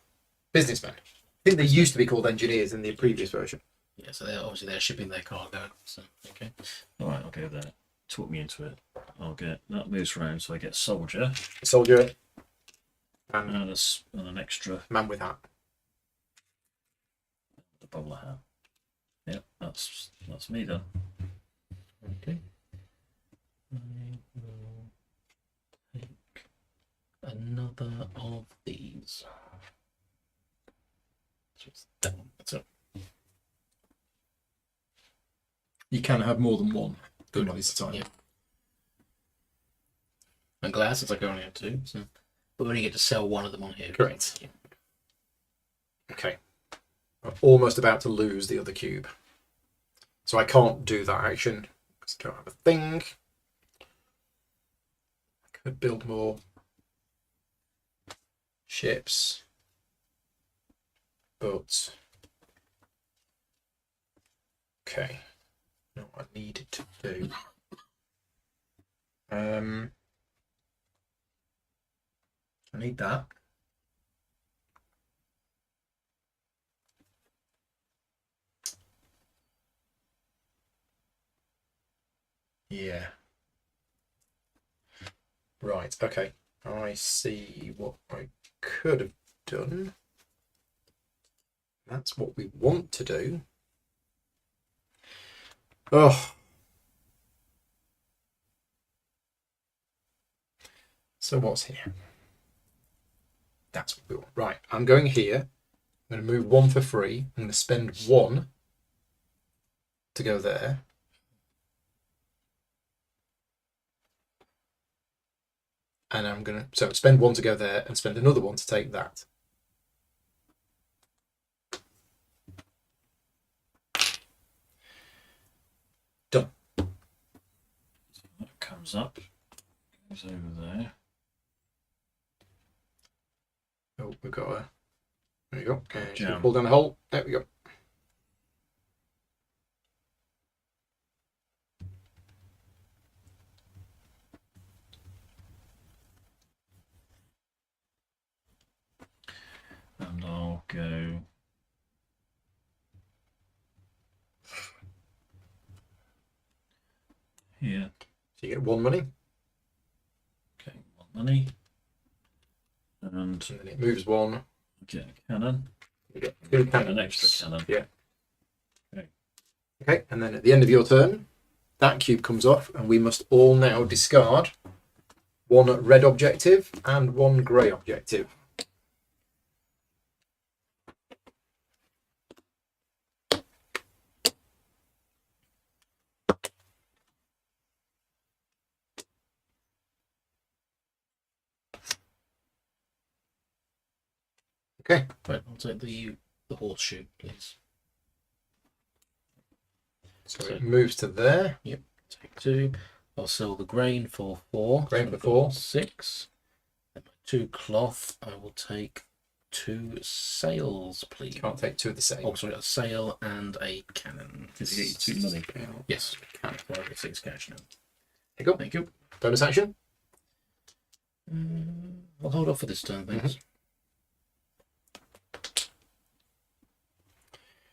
Businessman. I think they used to be called engineers in the previous version. Yeah, so they're shipping their cargo. So okay. Alright, I'll go there. Talk me into it. I'll get that moves around, so I get soldier A soldier and and an extra man with hat. the bowler hat. Yep, that's me done. Okay. I will take another of these. So it's that one. That's it. You can have more than one. Good one at a time. Yeah. And glass, it's like I only have two, so but we only get to sell one of them on here. Correct. Yeah. Okay. I'm almost about to lose the other cube. So I can't do that action because I don't have a thing. I could build more ships. But okay. Know what I needed to do. I need that. Yeah. Right, okay. I see what I could have done. That's what we want to do. Oh. So what's here? That's what we want. Right, I'm going here. I'm going to move one for free. I'm going to spend one to go there. And I'm going to spend one to go there and spend another one to take that. Done. That comes up, goes over there. Oh, we've got a. There you go. Okay, Jam. pull down the hole. There we go. And I'll go here. So you get one money, Okay, one money. And and then it moves one. get a cannon. You get two Get cannons. an extra cannon. Yeah. Okay. Okay, and then at the end of your turn, that cube comes off, and we must all now discard one red objective and one grey objective. Okay. Right, I'll take the horseshoe, please. So it moves to there. Take two. I'll sell the grain for 4. Grain so for I've got 4. 6. And my 2 cloth, I will take 2 sails, please. Can't take two of the same. Oh, sorry, a sail and a cannon. Because you get your 2 money. Yes, cannon. So I get 6 cash now. There you go. Thank you. Bonus action. I'll hold off for this turn, thanks.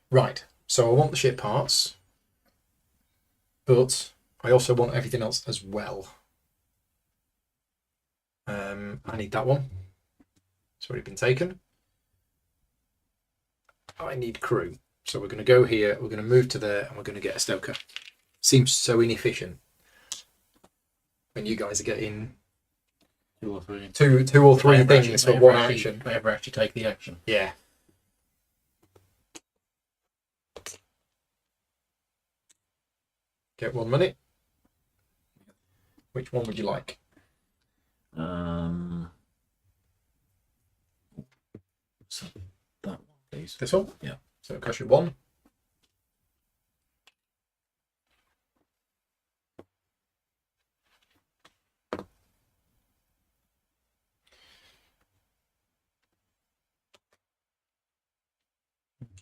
Right. So I want the ship parts, but I also want everything else as well. I need that one. It's already been taken. I need crew. So we're going to go here, we're going to move to there, and we're going to get a stoker. Seems so inefficient when you guys are getting 2 or 3. two or three things for one action. If I ever actually take the action. Yeah. Get 1 minute. Which one would you like? So that one, please. This one? Yeah. So it costs you 1.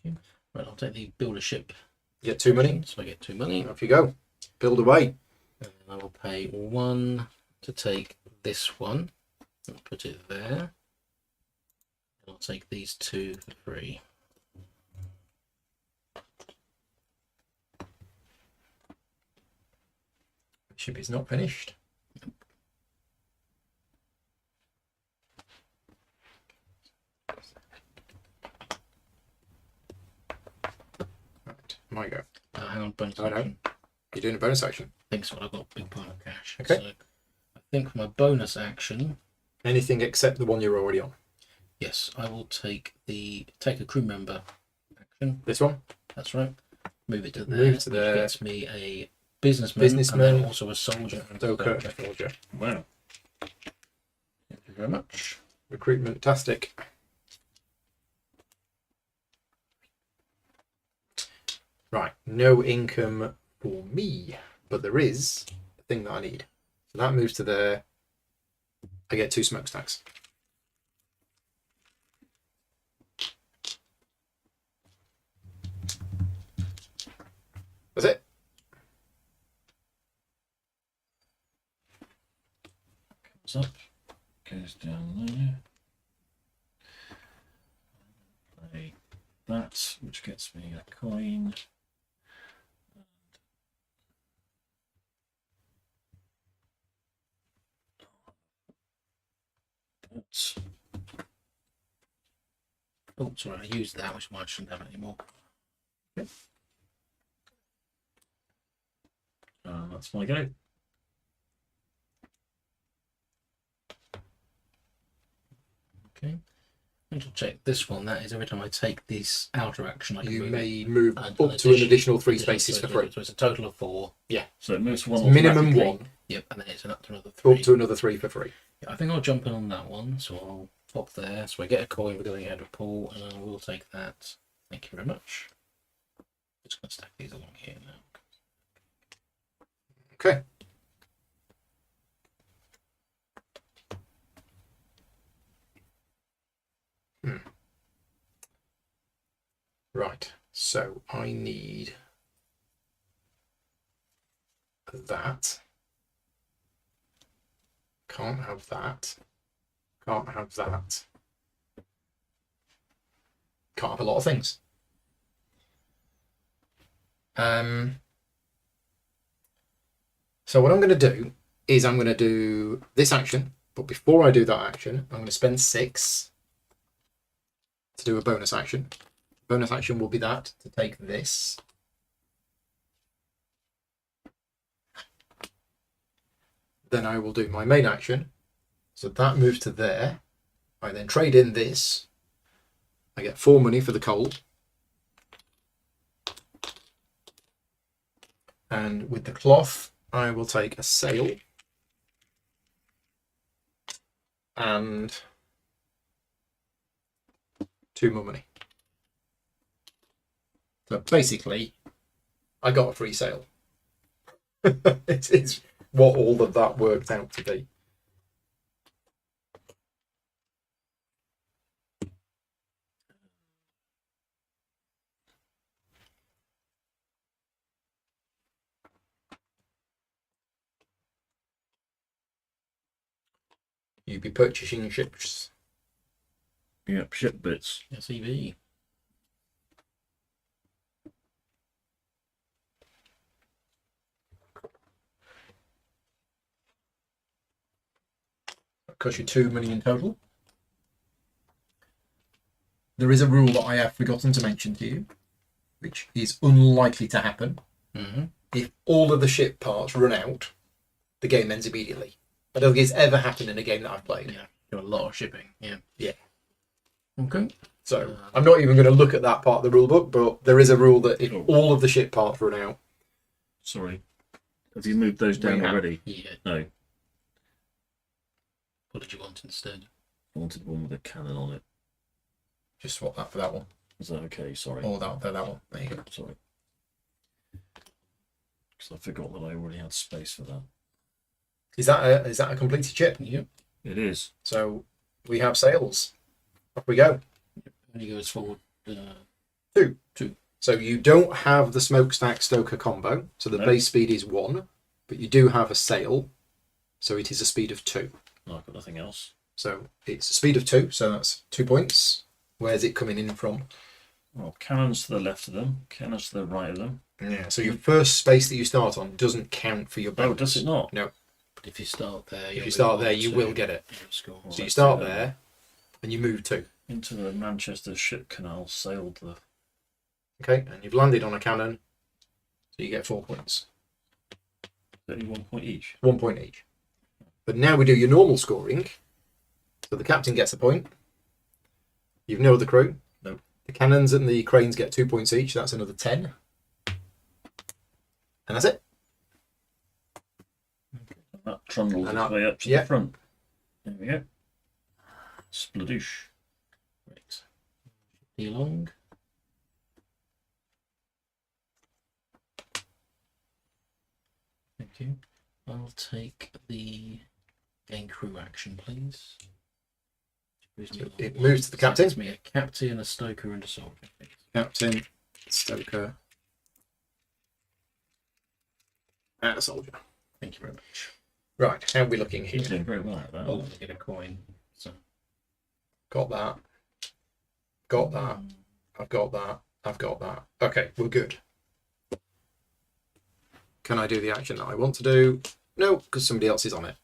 Okay. Right, I'll take the build a ship. You get 2 money. So I get 2 money. Off you go. Build away. And I will pay 1 to take this one. I'll put it there. And I'll take these 2 for free. Ship is not finished. Right, my go. Hang on, bonus I know. action. You're doing a bonus action. I think so. I've got a big pile of cash. Okay. So I think for my bonus action, Anything except the one you're already on. yes, I will take a crew member action. This one. That's right. Move it to there. Move to there. Which gets me a businessman, Businessman. and then also a soldier and a Stoker. soldier. Soldier. Wow. Thank you very much. Recruitment-tastic. Right, no income for me, but there is a thing that I need. So that moves to there. I get 2 smokestacks. That's it. Comes up, goes down there. Play that, which gets me a coin. That's Oh, sorry, I used that, which I shouldn't have anymore. that's my go. Okay. And to check this one, that is every time I take this outer action, I can You move may move an up to an additional 3 spaces for free. So it's a total of 4. So it moves one Minimum automatically. 1, Yep, and then it's up to another 3. up to another 3 for free. Yeah, I think I'll jump in on that one, so I'll pop there. So I get a coin for going ahead of Paul, and I will take that. Thank you very much. Just going to stack these along here now. Okay. Right, so I need that. Can't have that. Can't have that. Can't have a lot of things. So what I'm going to do is I'm going to do this action, but before I do that action, I'm going to spend 6 to do a bonus action. Bonus action will be that, to take this. Then I will do my main action. So that moves to there. I then trade in this. I get 4 money for the coal. And with the cloth, I will take a sail. And 2 more money. So basically, I got a free sail. It is what all of that worked out to be. You'd be purchasing ships. Yep, ship bits. Yes, EV. Cost you 2 money in total. There is a rule that I have forgotten to mention to you, which is unlikely to happen. Mm-hmm. If all of the ship parts run out, the game ends immediately. I don't think it's ever happened in a game that I've played. Yeah, do a lot of shipping. Yeah. Yeah. Okay. So I'm not even going to look at that part of the rule book, but there is a rule that if all of the ship parts run out. Sorry. Have you moved those down We have. already? Yeah. No. What did you want instead? I wanted one with a cannon on it. Just swap that for that one. Is that okay? Sorry. Or that for that one. There you go. Sorry. Because I forgot that I already had space for that. Is that a completed ship? Yep. It is. So we have sails. Off we go. Only goes forward. 2. 2. So you don't have the smokestack stoker combo. So the No. base speed is 1, but you do have a sail. So it is a speed of 2. No, I've got nothing else. So it's a speed of 2. So that's 2 points. Where's it coming in from? Well, cannons to the left of them, cannons to the right of them. Yeah. So your first space that you start on doesn't count for your bonus. Oh, does it not? No. But if you start there, If you start there, you will get it. Score. So you let's start do that. there, and you move 2. Into the Manchester Ship Canal, sailed the... Okay, and you've landed on a cannon, so you get 4 points. Only 1 point each. 1 point each. But now we do your normal scoring. So the captain gets a point. You've nailed the crew. Nope. The cannons and the cranes get 2 points each. That's another 10. And that's it. That trundles And its way up to yeah. the front. There we go. Spladoosh. Right. Be long. Thank you. I'll take the gain crew action, please. It moves to the captain. It's me a captain, a stoker, and a soldier. Please. Captain, stoker, and a soldier. Thank you very much. Right, how are we looking here? You're doing very well at that. I'll get a coin. So. Got that. Got that. I've got that. I've got that. Okay, we're good. Can I do the action that I want to do? No, because somebody else is on it.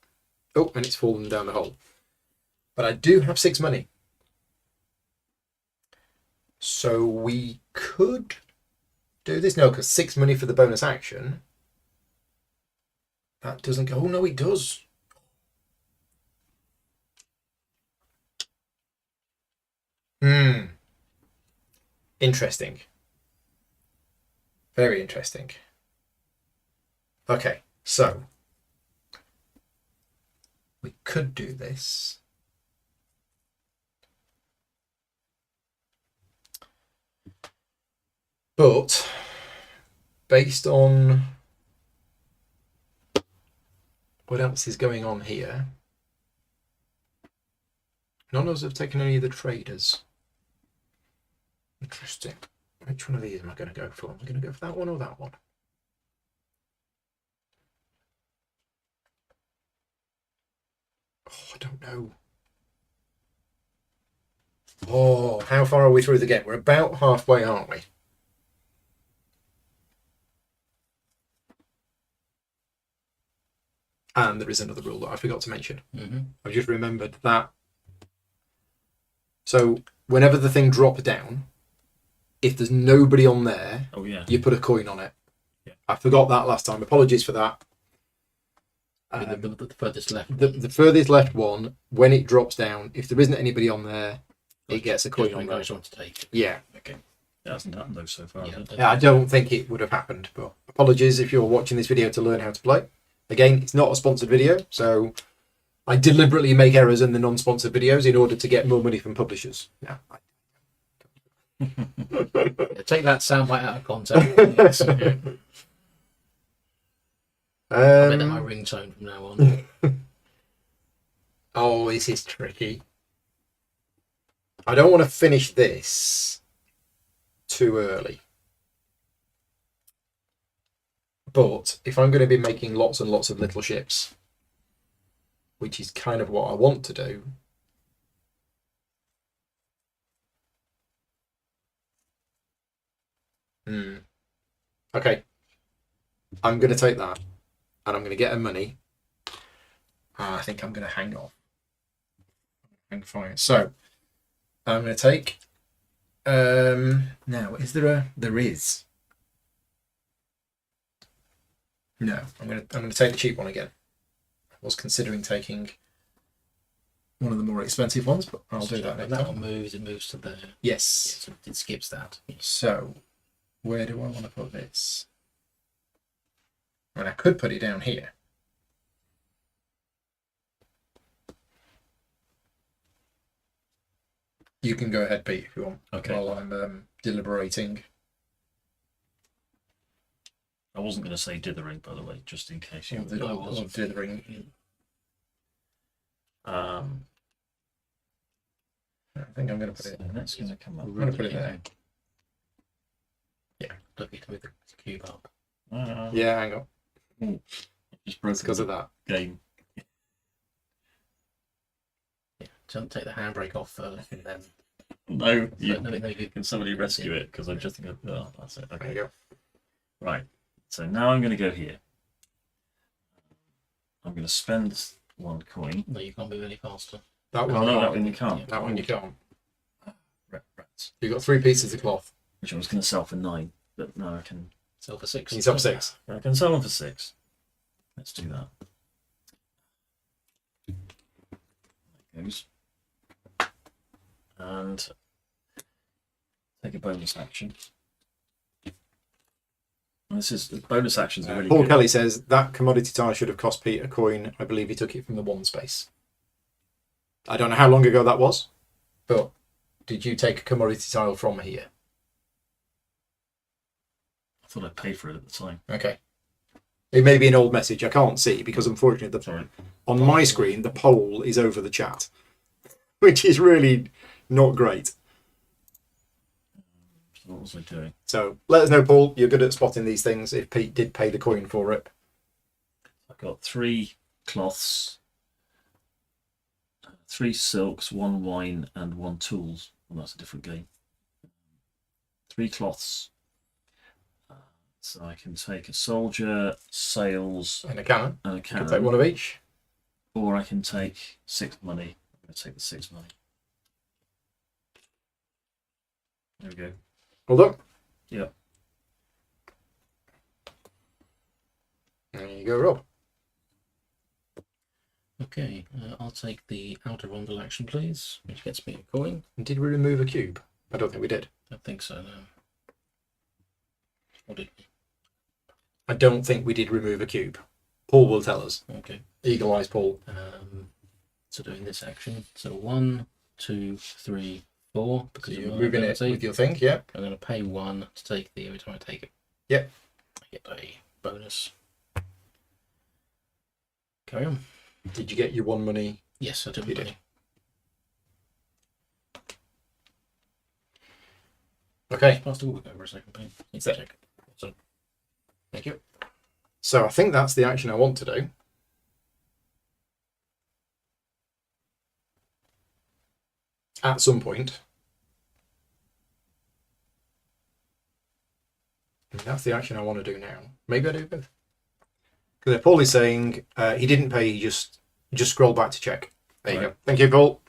Oh, and it's fallen down the hole. But I do have 6 money. So we could do this. No, because 6 money for the bonus action. That doesn't go. Oh, no, it does. Interesting. Very interesting. Okay, so we could do this. But based on what else is going on here, none of us have taken any of the traders. Interesting. Which one of these am I going to go for? Am I going to go for that one or that one? Oh, I don't know. Oh, how far are we through the game? We're about halfway, aren't we? And there is another rule that I forgot to mention. I've just remembered that. So whenever the thing drops down, if there's nobody on there, Oh yeah. you put a coin on it. Yeah. I forgot that last time. Apologies for that. The furthest left. The furthest left one, when it drops down, if there isn't anybody on there, it gets a coin Just on when there. I want to take it. Yeah. Okay. That hasn't happened though so far. Yeah, has it? Yeah, I don't think it would have happened, but apologies if you're watching this video to learn how to play. Again, it's not a sponsored video, so I deliberately make errors in the non-sponsored videos in order to get more money from publishers. Yeah. Yeah, take that soundbite out of context. Yeah. I'll make that my ringtone from now on. Oh, this is tricky. I don't want to finish this too early. But if I'm going to be making lots and lots of little ships, which is kind of what I want to do, okay, I'm going to take that and I'm going to get her money. I think I'm going to hang off. Hang fire. So I'm going to take. Now, is there a? There is. No, I'm going to take the cheap one again. I was considering taking one of the more expensive ones, but I'll do that When next that time. one moves, it moves to there. Yes. So it skips that. So, where do I want to put this? And I could put it down here. You can go ahead, Pete, if you want, Okay. while I'm deliberating. I wasn't going to say dithering, by the way, just in case you. Or dithering. I think I'm going to put So it. that's going to come up. I'm going to put it there. Lucky to move the cube up. Yeah, hang on. Just broke It's because of that. game. Yeah. Don't take the handbrake off first and then. No, you, No, you can somebody rescue it? Because I just think, oh, that's it. There Okay. you go. Right. So now I'm going to go here. I'm going to spend 1 coin. No, you can't move any faster. That one, Oh you no, that can't. one you can't. That one you can't. Rats. You've got 3 pieces of cloth. Which I was going to sell for 9, but now I can. Sell for 6. He's up 6. I can sell them for 6. Let's do that. There goes. And take a bonus action. This is bonus actions are really Paul good. Kelly says that commodity tile should have cost Pete a coin. I believe he took it from the one space. I don't know how long ago that was, but did you take a commodity tile from here? I thought I paid for it at the time. Okay. It may be an old message. I can't see because unfortunately Sorry. on my screen the poll is over the chat, which is really not great. So what was I doing? So let us know, Paul. You're good at spotting these things if Pete did pay the coin for it. I've got 3 cloths, 3 silks, 1 wine, and 1 tools. Well, that's a different game. 3 cloths. So I can take a soldier, sails, And a cannon. and a You cannon. can take one of each. Or I can take 6 money. I'm going to take the 6 money. There we go. Hold up. Yep. There you go, Rob. Okay, I'll take the outer rondel action, please, which gets me a coin. Did we remove a cube? I don't think we did. I think so, no. Or did we? I don't think we did remove a cube. Paul will tell us. Okay. Eagle Eyes Paul. So doing this action. So 1, 2, 3, 4. So Because you're of my moving it ability. with your thing, yeah? I'm going to pay 1 to take the every time I take it. Yep. I get a bonus. Carry on. Did you get your 1 money? Yes, I do. You did. Okay. Pass the walk over a second, Pete. Need So- to check. So, thank you. So I think that's the action I want to do. At some point. And that's the action I want to do now. Maybe I do both. Because Paul is saying he didn't pay, he just scroll back to check. There you Right. go. Thank you, Paul.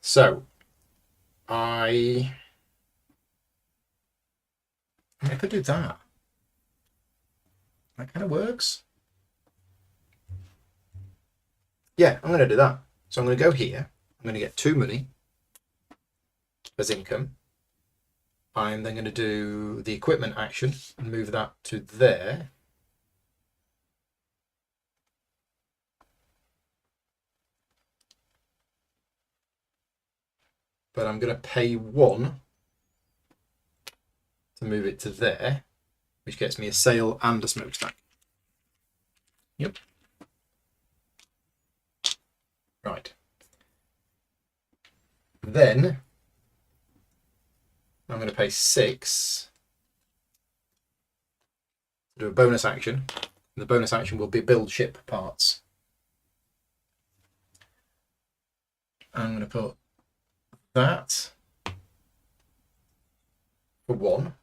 So, if I do that, that kind of works. Yeah, I'm going to do that. So I'm going to go here. I'm going to get 2 money as income. I'm then going to do the equipment action and move that to there. But I'm going to pay 1 to move it to there, which gets me a sail and a smokestack. Yep. Right. Then I'm going to pay 6 to do a bonus action. And the bonus action will be build ship parts. I'm going to put that for 1.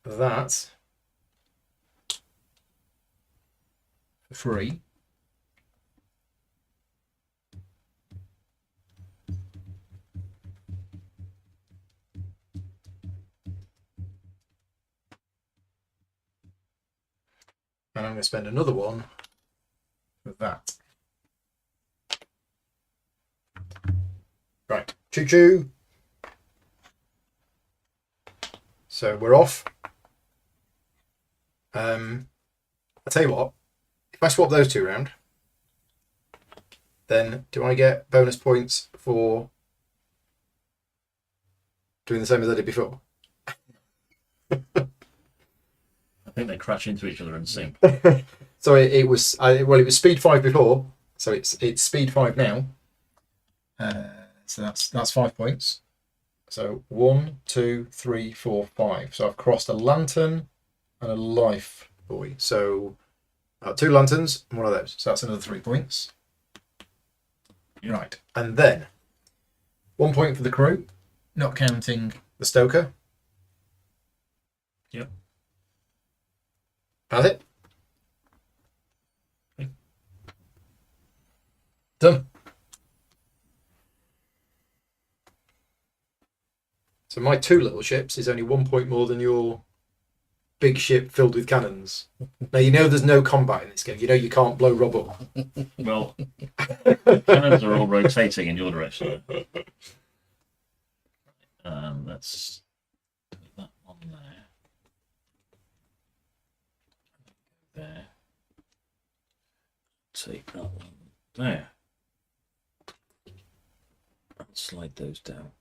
That for 3. And I'm going to spend another 1 for that. Right, choo choo. So we're off. I'll tell you what, if I swap those 2 around, then do I get bonus points for doing the same as I did before? I think they crash into each other and sink. So it was it was speed 5 before, so it's speed 5 now. So that's 5 points. So 1, 2, 3, 4, 5. So I've crossed a lantern and a life buoy. So 2 lanterns and 1 of those. So that's another 3 points. Yeah. Right, and then 1 point for the crew. Not counting. The stoker. Yep. Has it? Okay. Done. So my 2 little ships is only 1 point more than your big ship filled with cannons. Now you know there's no combat in this game. You know you can't blow Rob up. Well, cannons are all rotating in your direction. Let's put that on there. There. Take that one there. And slide those down.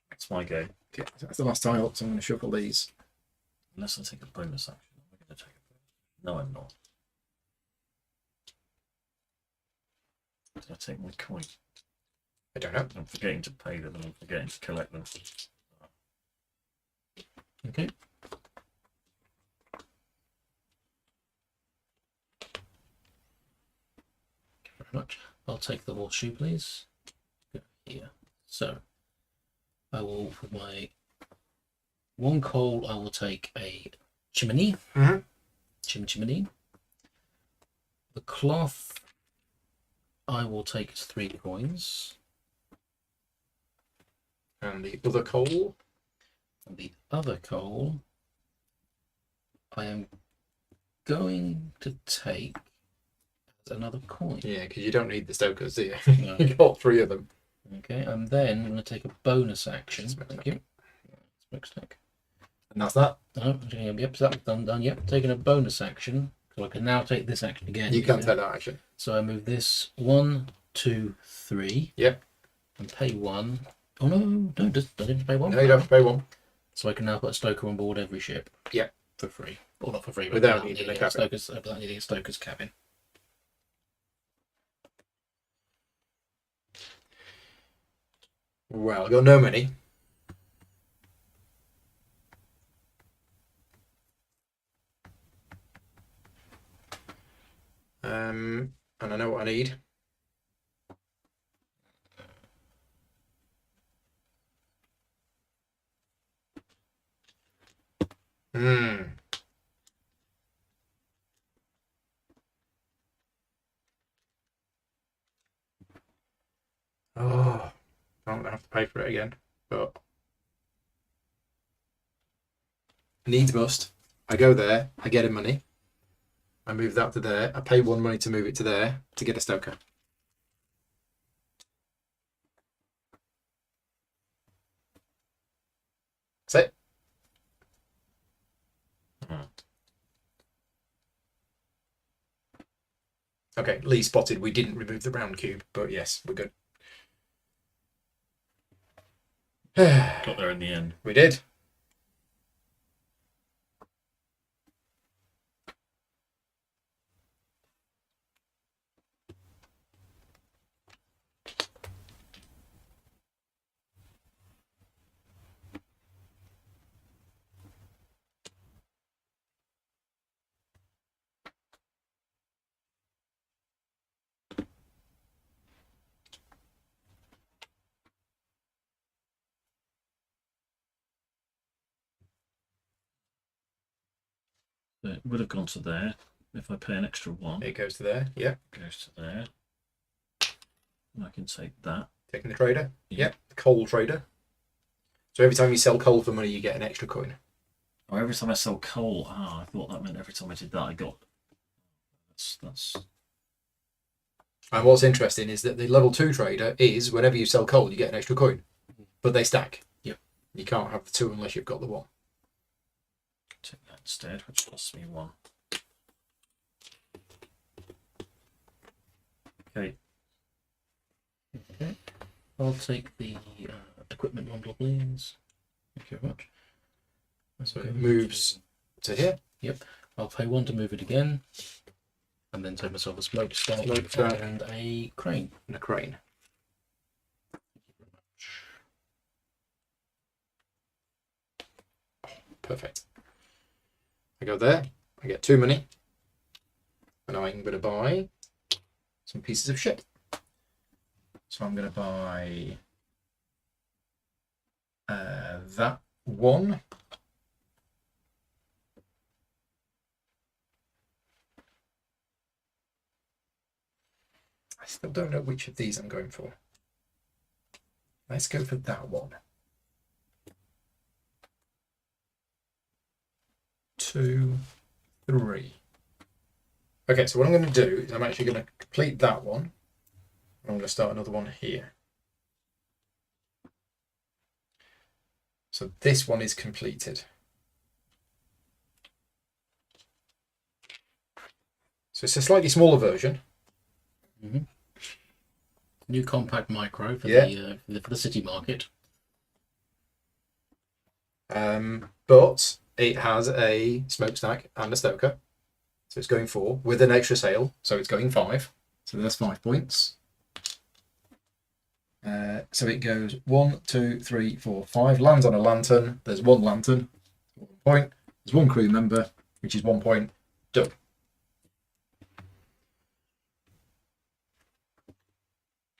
That's my go. Yeah, that's the last tile, so I'm going to shuffle these. Unless I take a bonus action. I'm going to take a bonus. No, I'm not. Did I take my coin? I don't know. I'm forgetting to pay them and I'm forgetting to collect them. Okay. Thank you very much. I'll take the horseshoe, please. Go here. So I will, for my 1 coal, I will take a chimney. Mm-hmm. Chimney. The cloth, I will take as 3 coins. And the other coal. And the other coal, I am going to take as another coin. Yeah, because you don't need the stokers, do you? No. You got 3 of them. Okay, and then I'm going to take a bonus action. Thank you. Smokestack. And that's that. Oh, yep, so that's done. Yep, taking a bonus action. So I can now take this action again. You can take that action. So I move this 1, 2, 3. Yep. And pay 1. Oh no, I didn't pay 1. No, you don't have to pay 1. So I can now put a stoker on board every ship. Yep. For free. Or not for free, but Without needing a cabin. Stoker's, without needing a stoker's cabin. Well, I've got no money. And I know what I need. Oh, I don't have to pay for it again, but needs must. I go there, I get a money. I move that to there. I pay 1 money to move it to there to get a stoker. That's it. Okay, Lee spotted we didn't remove the round cube, but yes, we're good. Got there in the end. We did. So it would have gone to there. If I pay an extra 1, It goes to there. Yep. it goes to there. And I can take that. Taking the trader. Yeah. Yep. The coal trader. So every time you sell coal for money, you get an extra coin. Oh, every time I sell coal. Ah, I thought that meant every time I did that, I got. That's. And what's interesting is that the level 2 trader is whenever you sell coal, you get an extra coin, but they stack. Yep. You can't have the 2 unless you've got the 1. Take that instead, which costs me 1. Okay. Okay. I'll take the equipment bundle, please. Thank you very much. So it moves to here. Yep. I'll pay 1 to move it again. And then take myself a smokestack and a crane. And a crane. Perfect. I go there. I get 2 money. And I'm going to buy some pieces of shit. So I'm going to buy That one. I still don't know which of these I'm going for. Let's go for that one. 2, 3. Okay, so what I'm going to do is I'm actually going to complete that one. I'm going to start another one here. So this one is completed. So it's a slightly smaller version. Mm-hmm. New compact micro for Yeah. for the city market. But it has a smokestack and a stoker. So it's going 4 with an extra sail. So it's going 5. So that's 5 points. So it goes 1, 2, 3, 4, 5. Lands on a lantern. There's 1 lantern. 1 point. There's 1 crew member, which is 1 point. Done.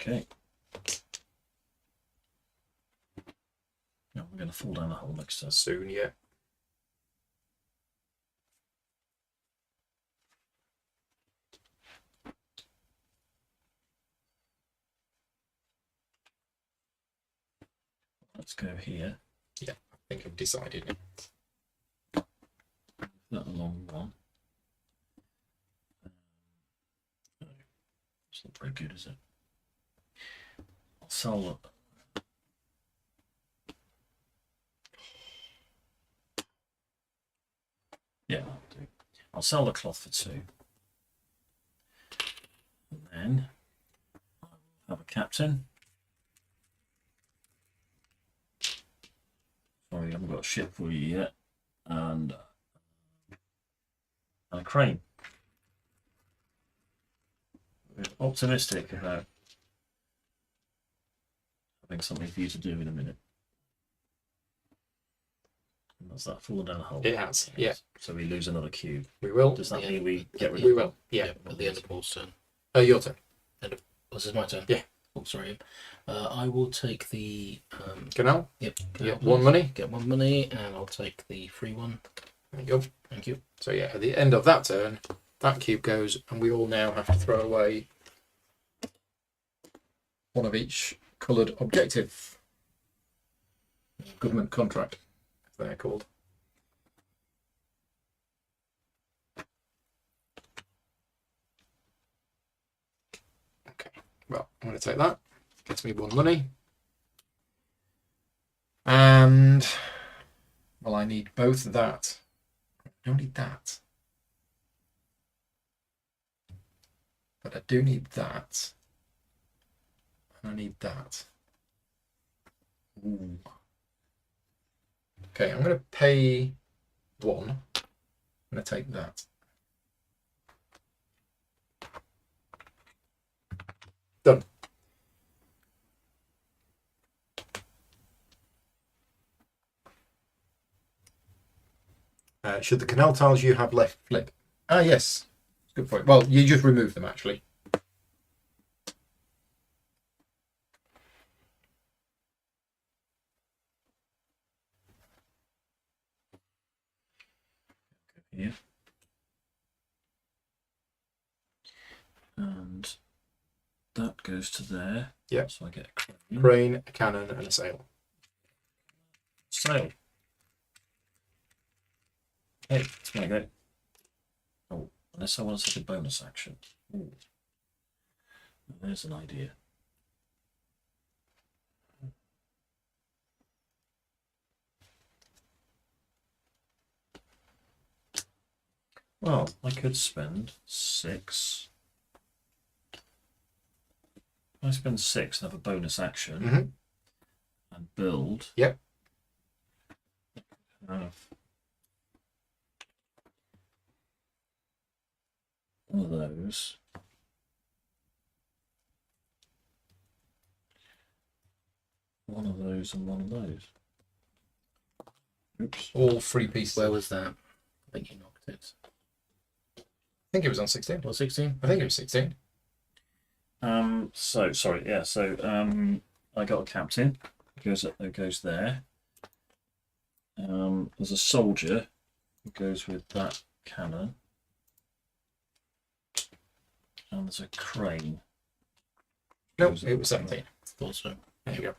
Okay. No, we're going to fall down the hole next time. Soon, yeah. Let's go here. I think I've decided. That long one. It's not very good, is it? I'll sell. Yeah, I'll sell the cloth for 2. And then I'll have a captain. Sorry, I haven't got a ship for you yet. And a crane. We're optimistic about having something for you to do in a minute. And that's that falling down the hole. It has, yeah. So we lose another cube. We will. Does that Yeah. mean we get rid We of will. Yeah. At the end of Paul's turn. Your turn. Was this my turn? Yeah. Oh, sorry. I will take the. Canal. Yep. Yeah. please. 1 money. Get 1 money, and I'll take the free one. There you go. Thank you. So yeah, at the end of that turn, that cube goes, and we all now have to throw away 1 of each coloured objective. Government contract, as they're called. Okay, well, I'm going to take that. Gets me 1 money. And, well, I need both that. I don't need that. But I do need that. And I need that. Ooh. Okay, I'm going to pay 1. I'm going to take that. Done. Should the canal tiles you have left flip? Ah, yes. Good point. Well, you just remove them, actually. Here. And that goes to there. Yep. So I get a crane. Crane, a cannon, and a sail. Sail. Hey, it's my go. Oh, unless I want to take a bonus action. Ooh. There's an idea. Well, I could spend 6. I spend 6 and have a bonus action Mm-hmm. and build. Yep. Have one of those. One of those and one of those. Oops. All 3 pieces. Where was that? I think you knocked it. I think it was on 16. What, 16? I think it was 16. So sorry, yeah. So I got a captain. It goes there. There's a soldier who goes with that cannon. And there's a crane. Nope, it was 17. Thought so. There you go.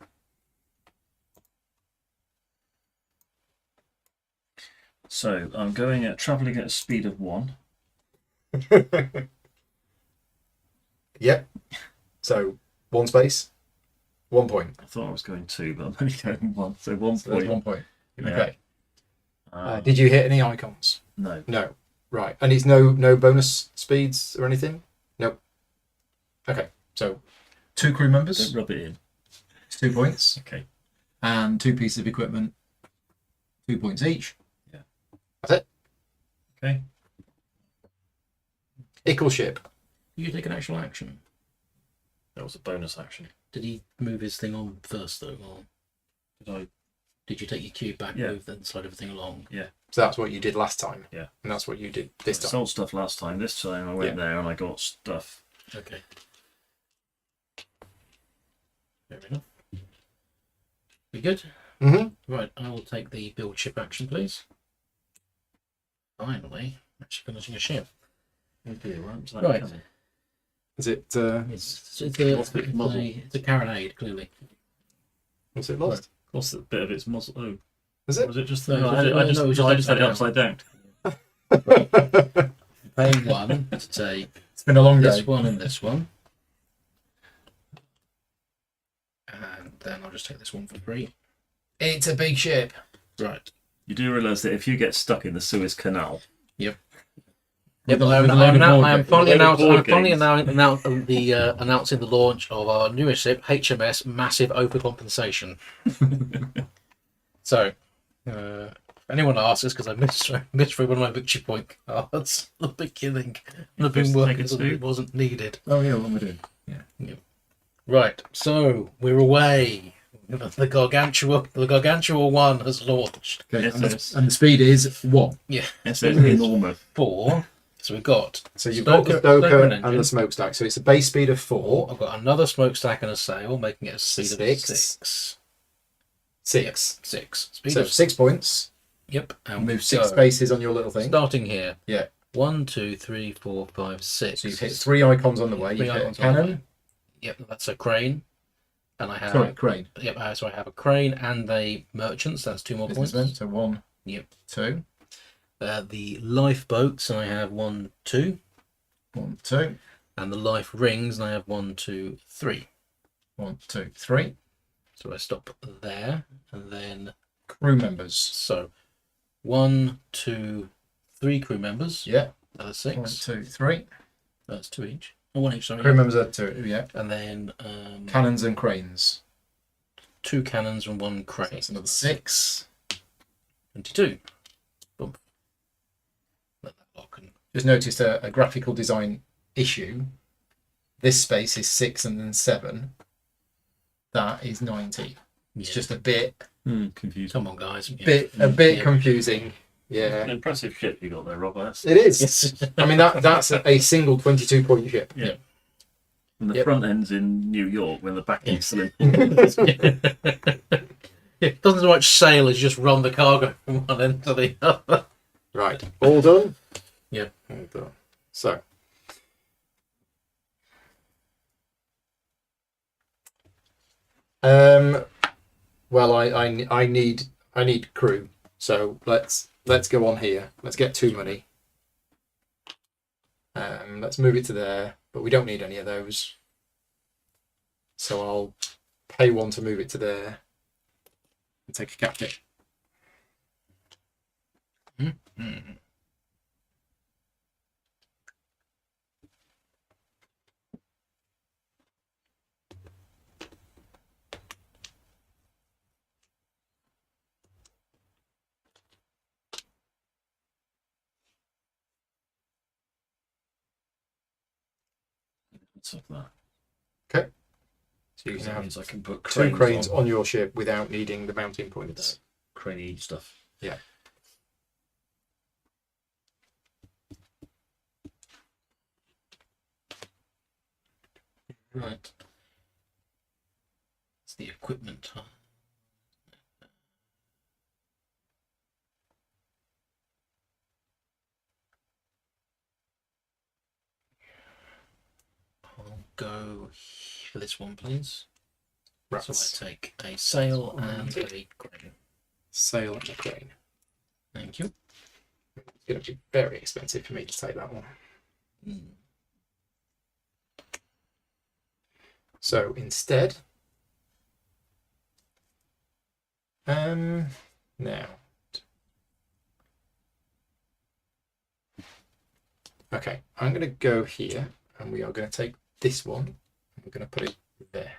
So I'm travelling at a speed of 1. Yep. So 1 space, 1 point. I thought I was going 2, but I'm only going 1. So 1 So there's point. 1 point. Yeah. Okay. Um, Did you hit any icons? no. No. Right. And it's no bonus speeds or anything? Nope. Okay. So 2 crew members, Don't rub it in. it's 2 points, Okay. and 2 pieces of equipment, 2 points each. Yeah. That's it. Okay. Ickle ship. You take an actual action. That was a bonus action. Did he move his thing on first though, or did you take your cube back, Yeah. move, then slide everything along? So that's what you did last time. Yeah. And that's what you did this I time. sold stuff last time. This time I went Yeah. there and I got stuff. Okay. Fair enough. We good? Mm-hmm. Right, I will take the build ship action, please. Finally, actually finishing a ship. Where's that Right. coming? Is it It's a carronade, clearly. was it lost? What's the bit of its muzzle? Oh, Is it? was it just? No, No, it was I just just had it upside upside down. Paying one to take It's been a long day. this one and this one. And then I'll just take this one for free. It's a big ship. Right. You do realise that if you get stuck in the Suez Canal, Yep, With a I'm load of board I'm games. finally With a load of announcing, board I'm finally games. announcing the launch of our newest ship, HMS Massive Overcompensation. So, if anyone asks, it's because I misread one of my victory point cards at the beginning. I've been Just working take it so that to- it wasn't needed. Oh yeah, what am I doing? Right, so we're away. The Gargantua 1 has launched. Okay, Yes, and, the, yes. and the speed is 1. it's enormous. 4. So we've got So you've Stoker- got the Stoker Stoker and engine. the smokestack. So it's a base speed of 4. 4. I've got another smokestack and a sail, making it a speed of 6. 6. 6. Speed So of 6 points. Yep. And Move we 6 go. spaces on your little thing. Starting here. Yeah. 1, 2, 3, 4, 5, 6. So you've hit 3 icons on the way. Three You've hit a icons on the cannon. way. Yep, that's a crane. And I have Sorry, crane. Yep, so I have a crane and a merchant, so that's 2 more points. Businessman. So 1, Yep. 2, The lifeboats, and I have 1, 2. 1, 2, And the life rings, and I have 1, 2, 3. 1, 2, 3. So I stop there, and then Crew members. so 1, 2, 3 crew members. Yeah. That's 1, 6. 2, 3. That's 2 each. Oh, 1 each. Sorry. Crew members are 2. Yeah. And then Cannons and cranes. 2 cannons and 1 So crane. that's another 6. 22. Boom. Let that lock and Just noticed a graphical design issue. This space is 6 and then 7. That is 90. It's yeah. just a bit Confused. Come on, guys. Yeah. bit Yeah. confusing. Yeah. An impressive ship you got there, Robert. It is. I mean that's a single 22 point ship. Yeah. And the Yep. front end's in New York when the back end's still in. It doesn't so much sail as just run the cargo from one end to the other. Right. All done? Yeah. All done. So well I need crew. So let's go on here. Let's get 2 money. Let's move it to there, but we don't need any of those. So I'll pay 1 to move it to there and take a captain. Let's have that. Okay. So you Because can that have means I can put 2 cranes on on your ship without needing the mounting points. craney stuff. Yeah. Right. It's the equipment. go for this one, please. Rats. So I take a sail and a crane. Sail and a crane. Thank you. It's going to be very expensive for me to take that one. So instead, now, okay, I'm going to go here, and we are going to take this one. We're going to put it there,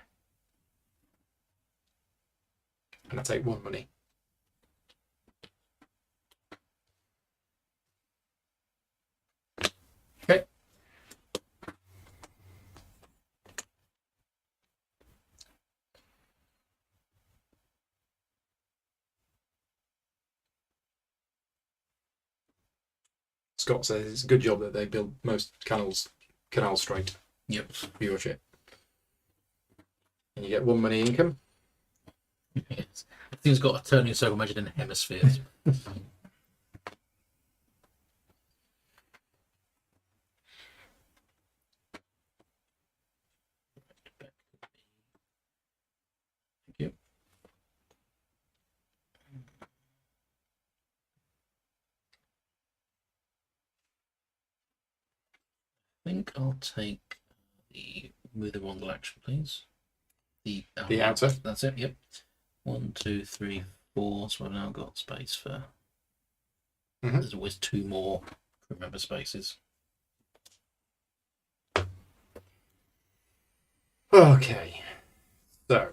and I take 1 money. Okay. Scott says it's a good job that they build most canals straight Yep. for your ship. And you get 1 money income. Yes. Thing's got a turning circle measured in hemispheres. Thank you. I think I'll take the move the wandle action, please. The outer. That's it. Yep. 1, 2, 3, 4. So I've now got space for. Mhm. There's always 2 more crew member spaces. Okay. So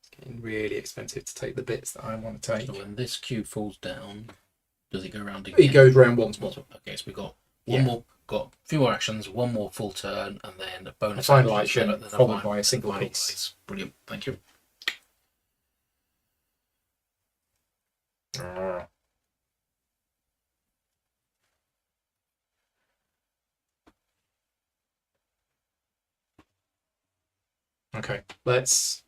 it's getting really expensive to take the bits that I want to take. So when this cube falls down, does it go around again? It goes round once more. Okay, so we got one more. Got a few more actions, 1 more full turn, and then a bonus A final action, action then followed by a single final piece. piece. Brilliant, thank you. Okay, let's.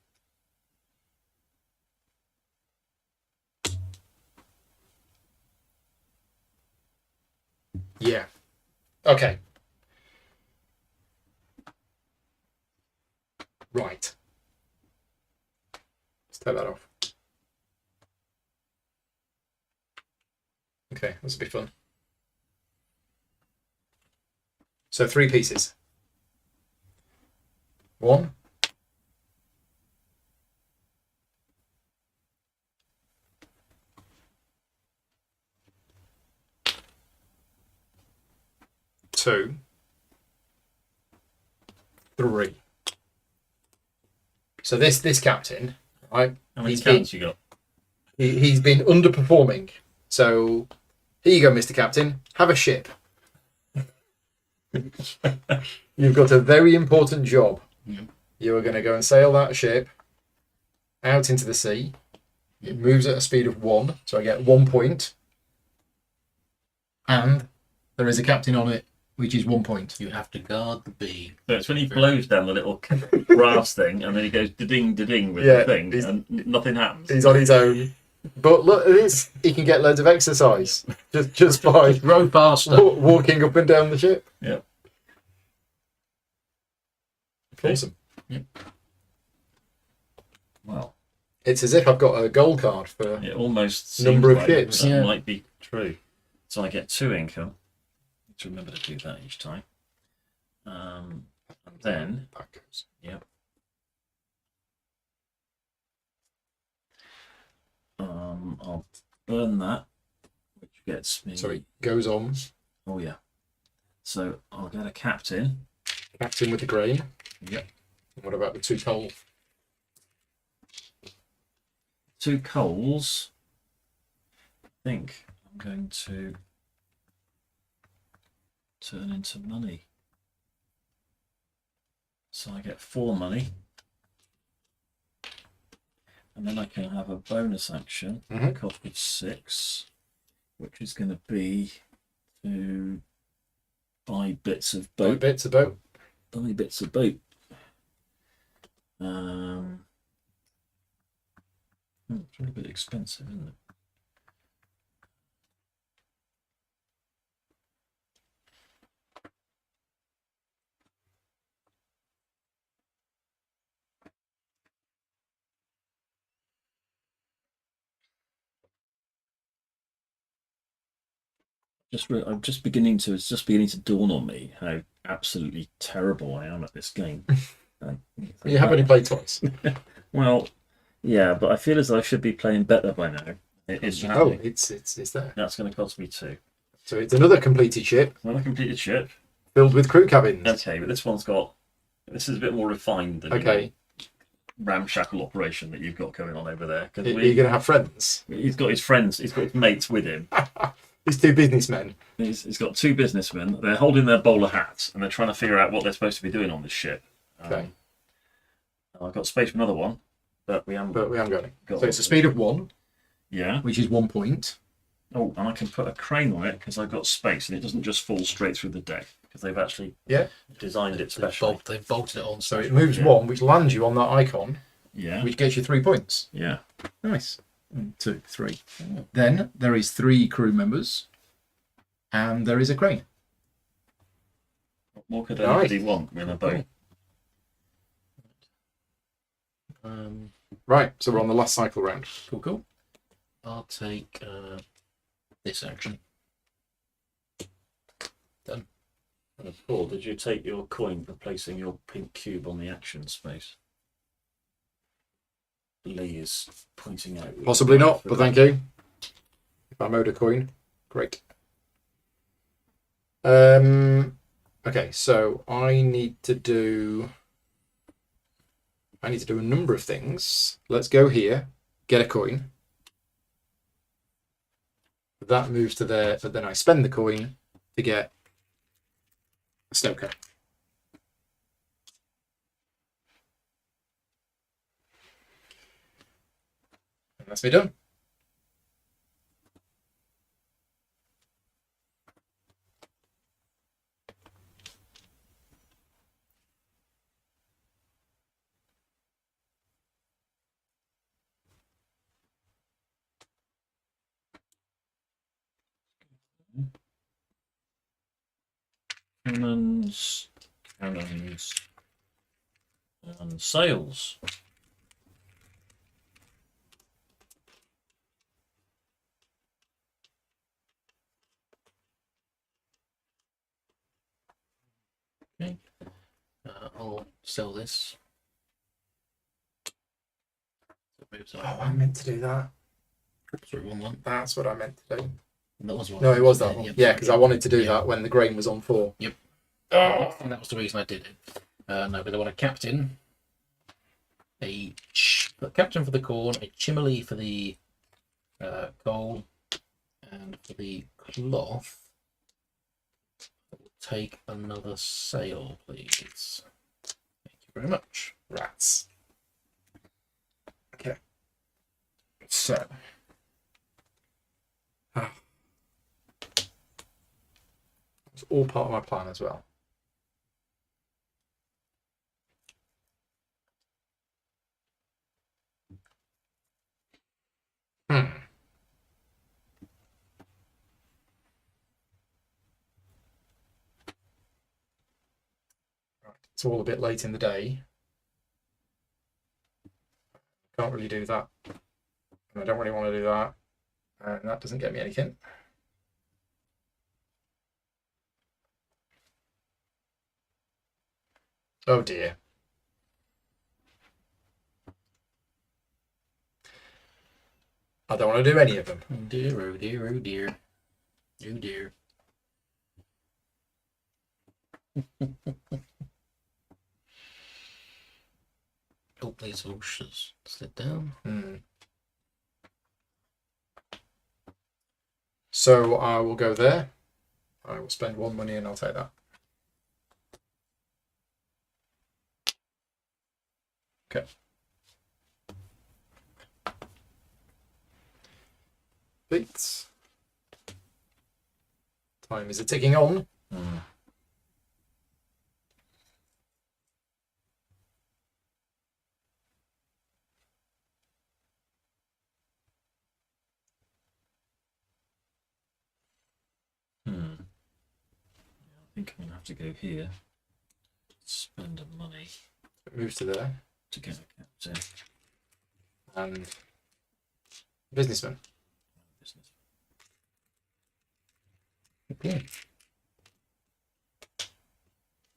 Yeah. Okay. Right. Let's take that off. Okay, this will be fun. So 3 pieces. 1. 2. 3. So this captain, How many he's cans you got? he's been underperforming. So here you go, Mr. Captain. Have a ship. You've got a very important job. Yep. You are going to go and sail that ship out into the sea. It moves at a speed of 1, so I get 1 point. And there is a captain on it, which is 1 point. You have to guard the bee. So it's when he blows down the little brass thing, and then he goes da-ding, da-ding with Yeah, the thing, he's- and nothing happens. He's on his own. But look at this. He can get loads of exercise just by Row faster. walking up and down the ship. Yeah. Awesome. Well, It's as if I've got a goal card for. it almost seems Number of like ships. that Yeah. might be true. So I get 2 income. Need to remember to do that each time. And then, That goes. I'll burn that, which gets me. So it goes on. Oh yeah. So I'll get a captain. Captain with the grain. Yep. And what about the 2 coal? 2 coals. I think I'm going to turn into money. So I get 4 money. And then I can have a bonus action, Mhm. cost me 6, which is going to be to buy bits of Boat boat. bits about. Buy bits of boat. It's a little bit expensive, isn't it? I'm just beginning to. It's just beginning to dawn on me how absolutely terrible I am at this game. You have only played twice. Well, yeah, but I feel as though I should be playing better by now. It isn't Oh, happening. it's there. That's going to cost me 2. So it's another completed ship Another completed ship. filled with crew cabins. Okay, but this one's got. This is a bit more refined than Okay. the ramshackle operation that you've got going on over there. Are you going to have friends? He's got his friends. He's got his mates with him. These two businessmen. He's got 2 businessmen. They're holding their bowler hats and they're trying to figure out what they're supposed to be doing on this ship. Okay. I've got space for another one, but we haven't. But we haven't got any. Got So it's a speed of 1, Yeah. which is 1 point. Oh, and I can put a crane on it because I've got space and it doesn't just fall straight through the deck because they've actually designed it They've, specially. they've bolted it on. So it moves 1, which lands you on that icon, Yeah. which gets you 3 points. Yeah. Nice. 1, 2, 3. Then there is 3 crew members, and there is a crane. What more could Nice. anybody want with a boat? Right, so we're on the last cycle round. Cool. I'll take this action. Done. Paul, did you take your coin for placing your pink cube on the action space? Lee is pointing out. Possibly not, but thank you. If I mode a coin, great. Okay, so I need to do a number of things. Let's go here, get a coin. That moves to there, but then I spend the coin to get a stoker. And that's me done. Cannons, and sails. Okay. I'll sell this. So it moves Oh, on. I meant to do that. Sorry, one. That's what I meant to do. That was one. No, it was that one. Yep. Yeah, because I wanted to do Yeah. that when the grain was on 4. Yep. Oh. And that was the reason I did it. No, but I want a captain, a captain for the corn, a chimney for the coal, and for the cloth, take another sail, please. Thank you very much. Rats. Okay. So. It's all part of my plan as well. It's all a bit late in the day. Can't really do that. And I don't really want to do that. And that doesn't get me anything. Oh dear. I don't want to do any of them. Oh dear, oh dear, oh dear. Oh dear. Oh, these horses slid down. So I will go there. I will spend 1 money and I'll take that. Okay. Beats. Time is ticking on. I think I'm going to have to go here. Spend the money It moves to there. to get a captain. And businessman. Business. Cool.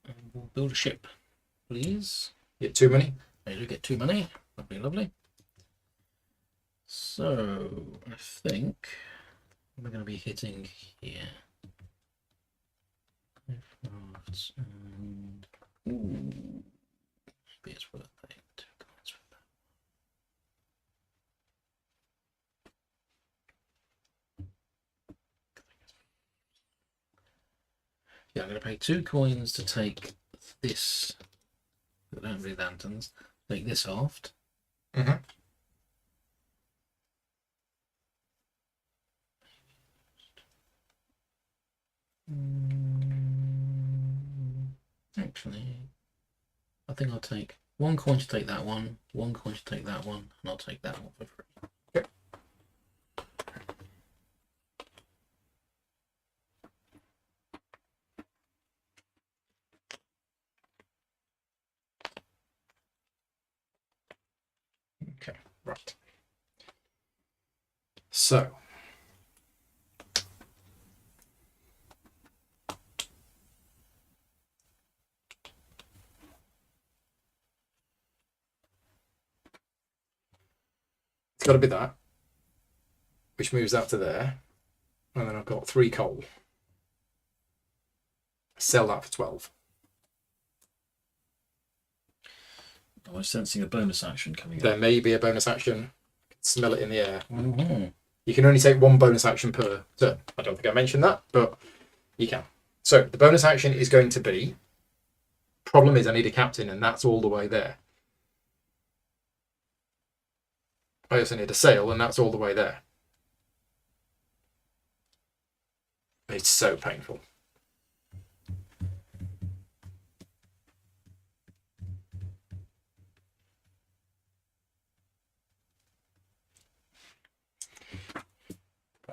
And we'll build a ship, please. Get 2 money. There you get 2 money. Lovely, lovely. So I think we're going to be hitting here. Crafts and ooh, maybe it's worth paying 2 coins for that. Yeah, I'm going to pay 2 coins to take this. I don't have any lanterns. Take this aft. Mhm. Actually, I think I'll take 1 coin to take that one, 1 coin to take that one, and I'll take that one for free. Okay. Okay, right. So it's got to be that, which moves that to there, and then I've got 3 coal. Sell that for 12. I was sensing a bonus action coming up. There may be a bonus action. I can smell it in the air. Mm-hmm. You can only take 1 bonus action per turn. I don't think I mentioned that, but you can. So the bonus action is going to be, problem is I need a captain, and that's all the way there. I also need a sail, and that's all the way there. It's so painful.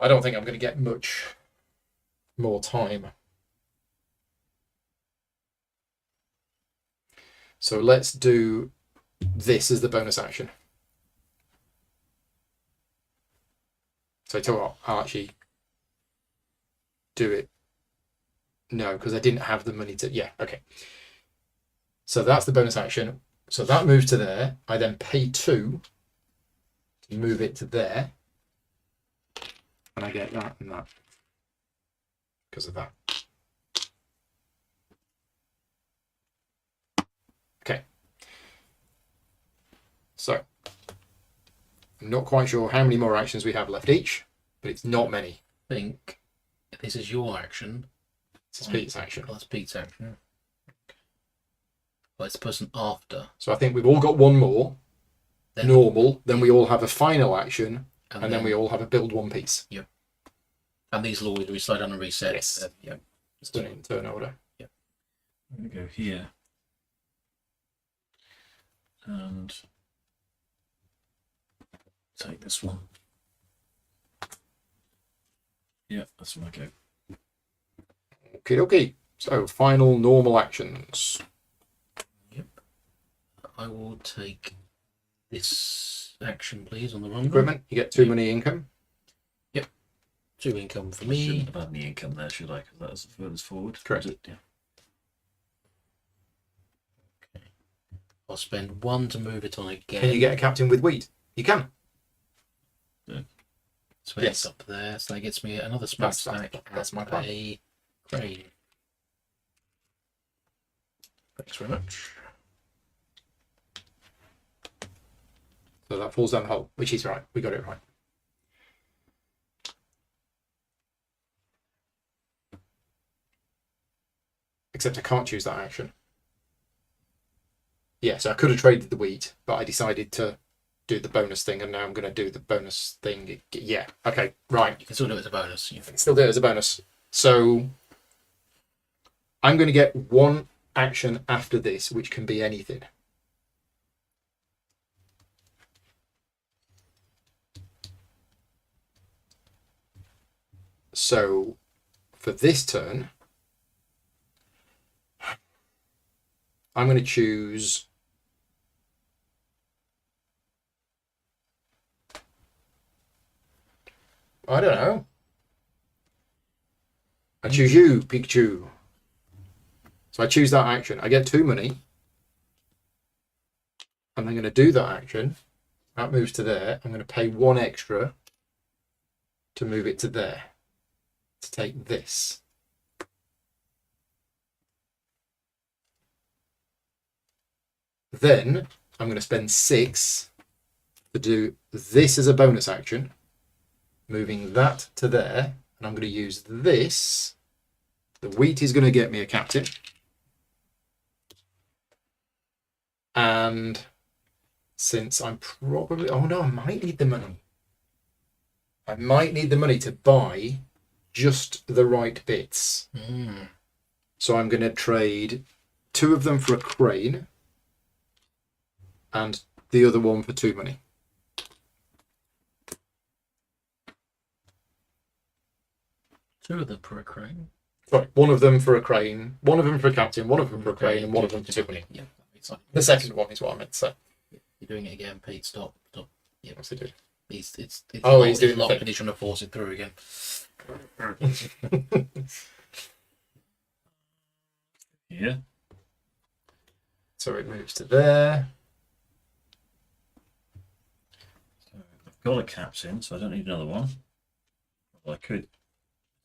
I don't think I'm going to get much more time. So let's do this as the bonus action. So I tell you what, I'll actually do it. No, because I didn't have the money to. Yeah, okay. So that's the bonus action. So that moves to there. I then pay 2 to move it to there. And I get that and that because of that. Okay. So I'm not quite sure how many more actions we have left each, but it's not many. I think this is your action. This is Pete's action. Oh, that's Pete's action. Okay. Well, it's the person after. So I think we've all got 1 more. Then, Normal. Then we all have a final action, and then we all have a build 1 piece. Yep. And these will always reslide down and reset. Yes. Yeah. Just done it in turn order. Yeah. I'm going to go here. And take this one. Yeah, that's where I go. Okay, okay. So final normal actions. Yep. I will take this action, please, on the run. Equipment. You get 2 money income. 2 income for I me. shouldn't have had any income there, should I? Because that was the furthest forward. Correct. Was it? Yeah. I'll spend 1 to move it on again. Can you get a captain with wheat? You can. So Yes. it's up there. So that gets me another smack That's- stack. that's my and plan. A crane. Thanks very much. So that falls down the hole, which is right. We got it right. Except I can't choose that action. Yeah, so I could have traded the wheat, but I decided to do the bonus thing, and now I'm going to do the bonus thing. Yeah, okay, right. You can still do it as a bonus. I can still do it as a bonus. So I'm going to get 1 action after this, which can be anything. So for this turn, I'm going to choose I don't know. I choose you, Pikachu. So I choose that action. I get 2 money. And I'm going to do that action. That moves to there. I'm going to pay 1 extra to move it to there. To take this. Then I'm going to spend 6 to do this as a bonus action. Moving that to there. And I'm going to use this. The wheat is going to get me a captain. And since I'm probably... Oh no, I might need the money. I might need the money to buy just the right bits. So I'm going to trade 2 of them for a crane. And the other one for 2 money. Two of them for a crane. Sorry, 1 of them for a crane, 1 of them for a captain, 1 of them for a crane, and 1 of them for 2 money. Yeah, that makes sense. The second one is what I meant to say. You're doing it again, Pete. Stop. Yeah, What's he doing? it's Oh, he's doing the locked thing. and he's trying to force it through again. Here. So it moves to there. So I've got a captain, so I don't need another one. Well, I could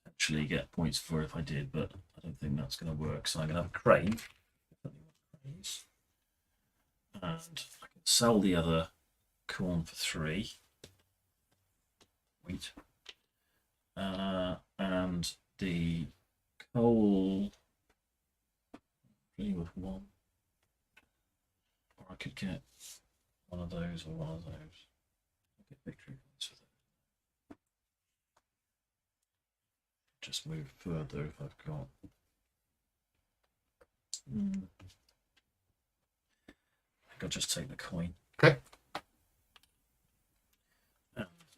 actually get points for it if I did, but I don't think that's going to work. So I'm going to have a crane. And I can sell the other corn for 3. Wheat. And the coal. Really with 1. Or I could get one of those or one of those. I'll get victory points for that. Just move further if I've got. I think I'll just take the coin. Okay.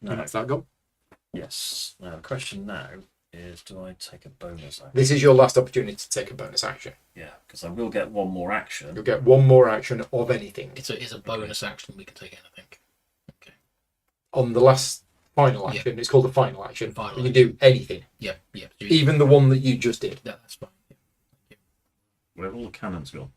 Now, That's that gone. yes. Now the question now is, do I take a bonus action? This is your last opportunity to take a bonus action. Yeah, because I will get 1 more action. You'll get 1 more action of anything. It's a bonus action. We can take anything. Okay. On the last final action, it's called the final action. Final you can do anything. Yeah. Even the one that you just did. Yeah, that's fine. Yeah. Where have all the cannons gone?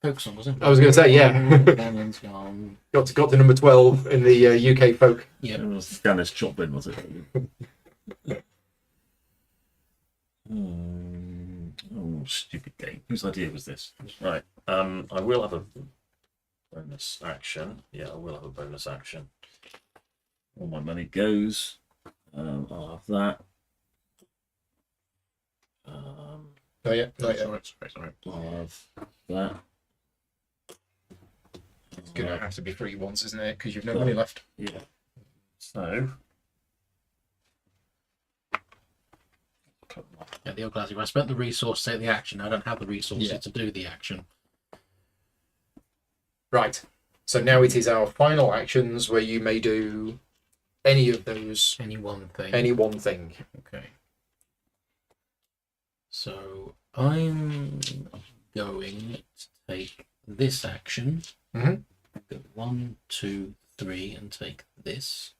Folk song, wasn't it? I was going to say, yeah. Cannon's gone. got to number 12 in the UK folk. Yeah. It was Janis Joplin, was it? Oh, stupid game. Whose idea was this? Right. I will have a bonus action. Yeah, I will have a bonus action. All my money goes. I'll have that. Oh, yeah. Oh, yeah. Sorry. I'll have that. It's going to have to be 3 once, isn't it? Because you've no money left. Yeah. So. Yeah, the old classic. I spent the resource to take the action. I don't have the resources to do the action. Right. So now it is our final actions where you may do any of those. Any one thing. Any one thing. Okay. So I'm going to take this action. Mhm. Go 1, 2, 3, and take this.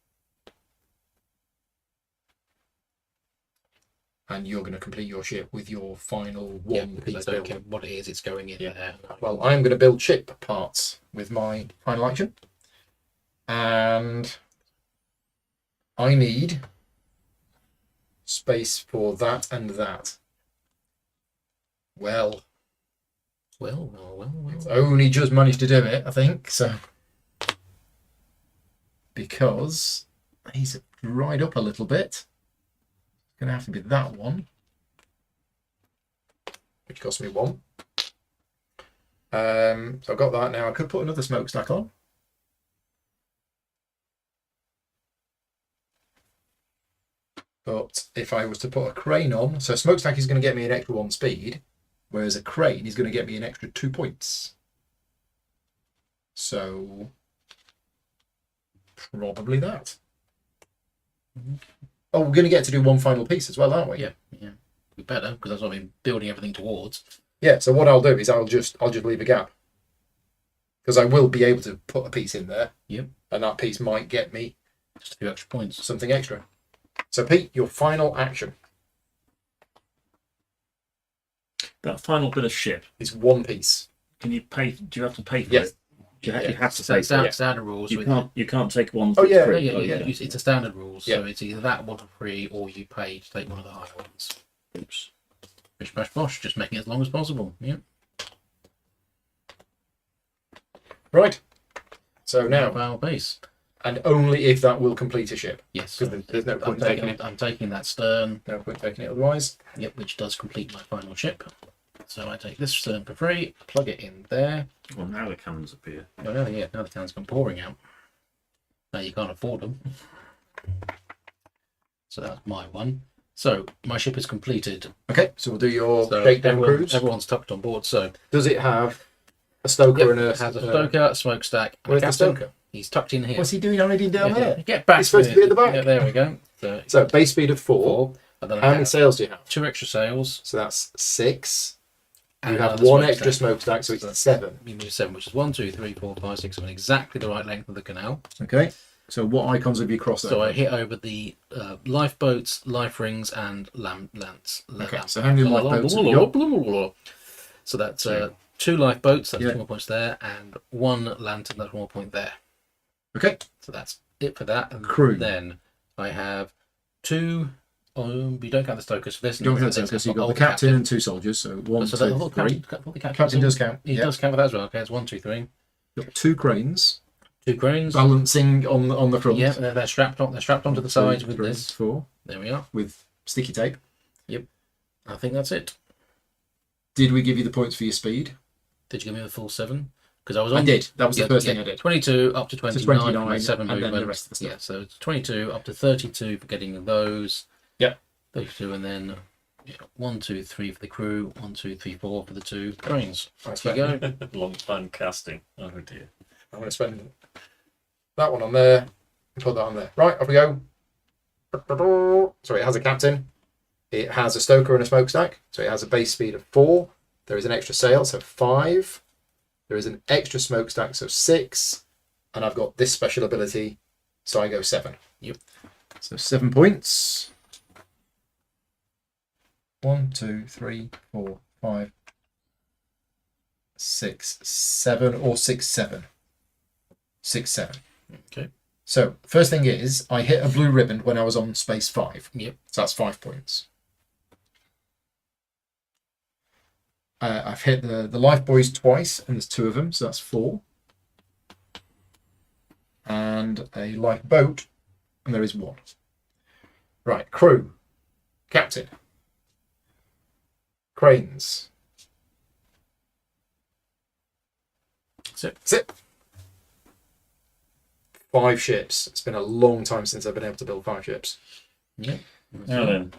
And you're going to complete your ship with your final Yeah, one because piece I don't build. care what it is. It's going in there. Well, I'm going to build ship parts with my final action. And I need space for that and that. Well, it's only just managed to do it, I think. So, because he's dried up a little bit, it's going to have to be that one, which cost me 1. So I've got that now. I could put another smokestack on. But if I was to put a crane on, so smokestack is going to get me an extra 1 speed, whereas a crane is going to get me an extra 2 points. So probably that. Oh, we're going to get to do one final piece as well, aren't we? Yeah. We better, because that's what I've been building everything towards. Yeah, so what I'll do is I'll just leave a gap. Because I will be able to put a piece in there. Yep. And that piece might get me Just a few extra points. something extra. So Pete, your final action That final bit of ship. is one piece. Can you pay? Do you have to pay for Yes. it? Do you actually Yeah. have to pay for it? Standard rules. You can't take one. Oh, that's yeah. free. Yeah, Okay. it's a standard rules, so Yeah. it's either that one for free or you pay to take one of the higher ones. Oops. Bish bash bosh, just making it as long as possible. Yeah. Right. So now, Power base. and only if that will complete a ship. Yes. Because there's no point taking it. I'm taking that stern. No point taking it otherwise. Yep, which does complete my final ship. So I take this stern for free, plug it in there. Well, now the cannons appear. Oh, now the cannons come pouring out. Now you can't afford them. So that's my one. So my ship is completed. Okay, so we'll do your So shakedown cruise. everyone's tucked on board. So Does it have a stoker yep, and it has a stoker, a smokestack, and Where's a the captain. stoker? He's tucked in here. What's he doing hiding down there? Get back. He's supposed to be at the back. Yeah, there we go. So base speed of 4. Four. And then I How many have sails do you have? 2 extra sails. So that's 6. And You have another one smokestack. extra smokestack, so it's So- 7. You need 7, which is 1, 2, 3, 4, 5, 6, 7, exactly the right length of the canal. Okay. So what icons have you crossed So over? I hit over the lifeboats, life rings, and lance. Okay, so how many lifeboats have you got? So that's 2 lifeboats, that's Yeah. 1 point there, and 1 lantern, that's 1 point there. Okay. So that's it for that. And Crew. then I have 2. You don't count the stokers for this. You don't have to, because you've got the captain and 2 soldiers, so 1, So 2, the whole 3. captain does count. He Yeah. does count for that as well. Okay, it's 1, 2, 3. You've got 2 cranes 2 cranes. balancing on the front. Yeah, they're strapped on. They're strapped onto the sides with 3, this. 4 There we are. with sticky tape. I think that's it. Did we give you the points for your speed? Did you give me the full 7? Because I was on. I did. That was the yeah, first yeah, thing I did. 22 up to 29, 29 for my 7 and then the movement. rest of the stuff. Yeah, so it's 22 up to 32 for getting those. Yep. 32 and then 1, 2, 3 for the crew. 1, 2, 3, 4 for the 2 cranes. Nice There you go. Long time casting. Oh dear. I'm going to spend that one on there and put that on there. Right, off we go. So it has a captain. It has a stoker and a smokestack. So it has a base speed of 4. There is an extra sail, so 5. There is an extra smokestack, so 6. And I've got this special ability, so I go 7. Yep. So 7 points. 1, 2, 3, 4, 5, 6, 7, or 6, 7. 6, 7. Okay. So first thing is, I hit a blue ribbon when I was on space 5. Yep. So that's 5 points. I've hit the life buoys twice, and there's 2 of them, so that's 4. And a lifeboat, and there is 1. Right, crew, captain, cranes. That's it. 5 ships. It's been a long time since I've been able to build 5 ships. Yeah. Now then.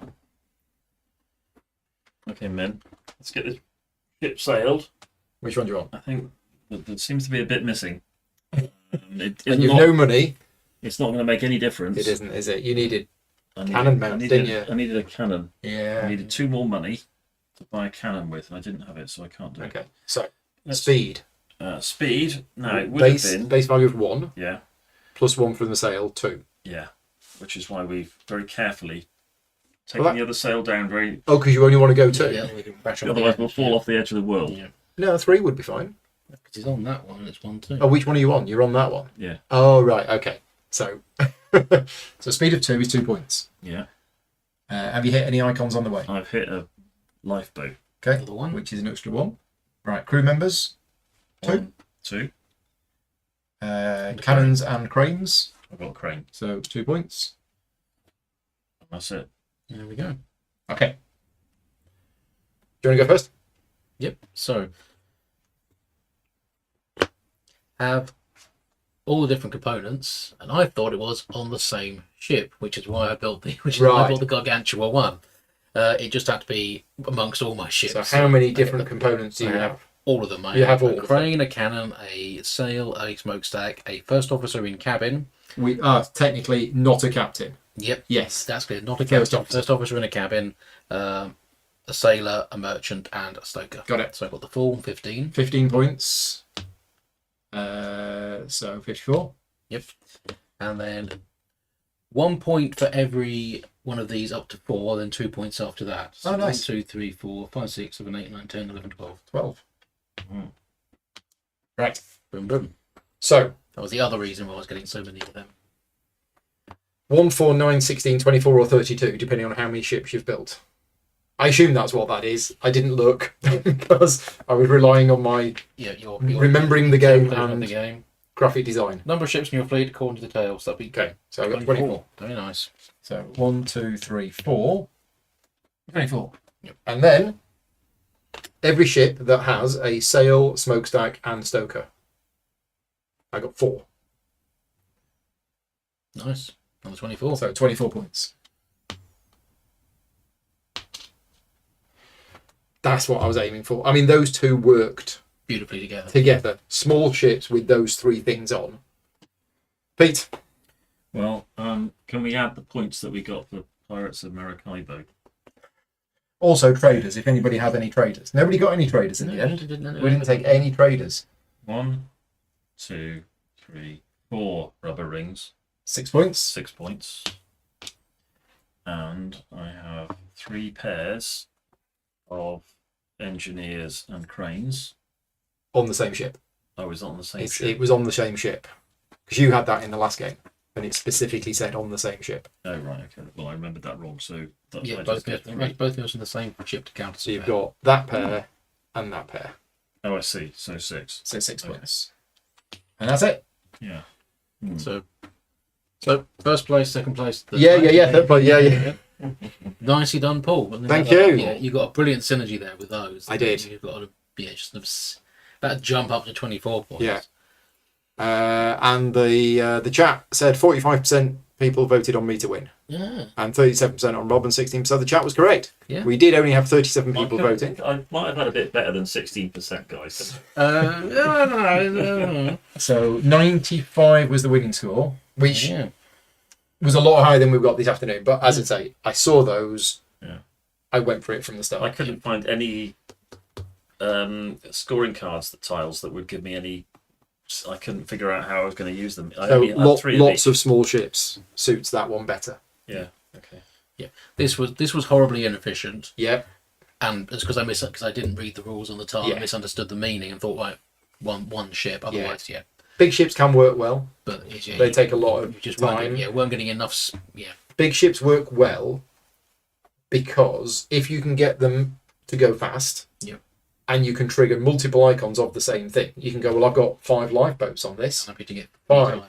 Okay, men. Let's get this ship sailed. Which one do you want? I think there seems to be a bit missing. It's And you've not, no money. it's not going to make any difference. It isn't, is it? You needed I needed, cannon mounts, didn't you? I needed a cannon. I Yeah. needed 2 more money to buy a cannon with, and I didn't have it, so I can't do it. Okay. So Let's- speed. Speed. No, it would have been. Base value of 1 Yeah, plus 1 from the sail 2. yeah. Which is why we've very carefully taken Well, the other sail down very. Oh, because you only want to go 2. Yeah, we can bash on Otherwise, the we'll edge, fall yeah. off the edge of the world. Yeah. No, 3 would be fine. Because he's on that one and it's 1, 2. Oh, which one are you on? You're on that one. Yeah. Oh, right. Okay. So, so speed of 2 is 2 points. Yeah. Have you hit any icons on the way? I've hit a lifeboat. Okay. Another one. Which is an extra 1. Right. Crew members. 2. 1, 2. Cannons and cranes. I've got a crane. So 2 points. That's it. There we go. Okay. Do you want to go first? Yep. So have all the different components, and I thought it was on the same ship, which is why I built the I Right. built the Gargantua one. It just had to be amongst all my ships. So how many different components do you I have? All of them. I You have all a of them. crane, a cannon, a sail, a smokestack, a first officer in cabin. We are technically not a captain. Yep. Yes. That's clear. Not a First captain. officer. First officer in a cabin, a sailor, a merchant, and a stoker. Got it. So I've got the full 15. 15 points. So 54. Yep. And then 1 point for every one of these up to 4, then 2 points after that. So Oh, nice. 1, 2, 3, 4, 5, 6, 7, 8, 9, 10, 11, 12. 12. Mm. Right. Boom, boom. So, That was the other reason why I was getting so many of them. 1, 4, 9, 16, 24, or 32, depending on how many ships you've built. I assume that's what that is. I didn't look because I was relying on my Yeah, your remembering the game interpretation of and the game. graphic design. Number of ships in your fleet according to the tale. So that'd be Okay, so I've got 24. Very nice. So 1, 2, 3, 4. 24. And then every ship that has a sail, smokestack, and stoker. I got 4. Nice. Another 24. So 24 points. That's what I was aiming for. I mean, those two worked Beautifully together. together. Small ships with those 3 things on. Pete? Well, can we add the points that we got for Pirates of Maracaibo? Also traders, if anybody had any traders. Nobody got any traders in the end. We didn't take any traders. 1, 2, 3, 4 rubber rings, 6 points. 6 points. And I have 3 pairs of engineers and cranes. On the same ship. I was on the same It ship. was on the same ship. Because you had that in the last game. And it specifically said on the same ship. Oh, right, okay. Well, I remembered that wrong, so that's Yeah, I both just get of 3. both of us in the same ship to counter. So you've got that pair and that pair. Oh, I see. So 6. So 6 Okay. points. And that's it. Yeah. So first place, second place. Third Yeah, place. third place, yeah. Nicely done, Paul. Wasn't it? Thank you. Yeah, you got a brilliant synergy there with those. I did. You've got just about to jump up to 24 points. Yeah. And the chat said 45% people voted on me to win. Yeah. And 37% on Rob and 16%. The chat was correct. Yeah. We did only have 37 people voting. I might have had a bit better than 16%, guys. So 95 was the winning score, which Yeah. was a lot higher than we've got this afternoon. But as I say, I saw those. Yeah. I went for it from the start. I couldn't find any scoring cards, the tiles that would give me any. I couldn't figure out how I was going to use them. I So only had 3 lots of of small ships suits that one better. each. Yeah. Okay. This was horribly inefficient, Yeah. and it's because I didn't read the rules on the tile, Yeah. I misunderstood the meaning, and thought, right, one ship. Otherwise, yeah. Big ships can work well. But yeah, They take a lot of you just time. weren't getting enough. Yeah. Big ships work well because if you can get them to go fast, Yep. and you can trigger multiple icons of the same thing, you can go, well, I've got 5 lifeboats on this. I'm happy to get 5.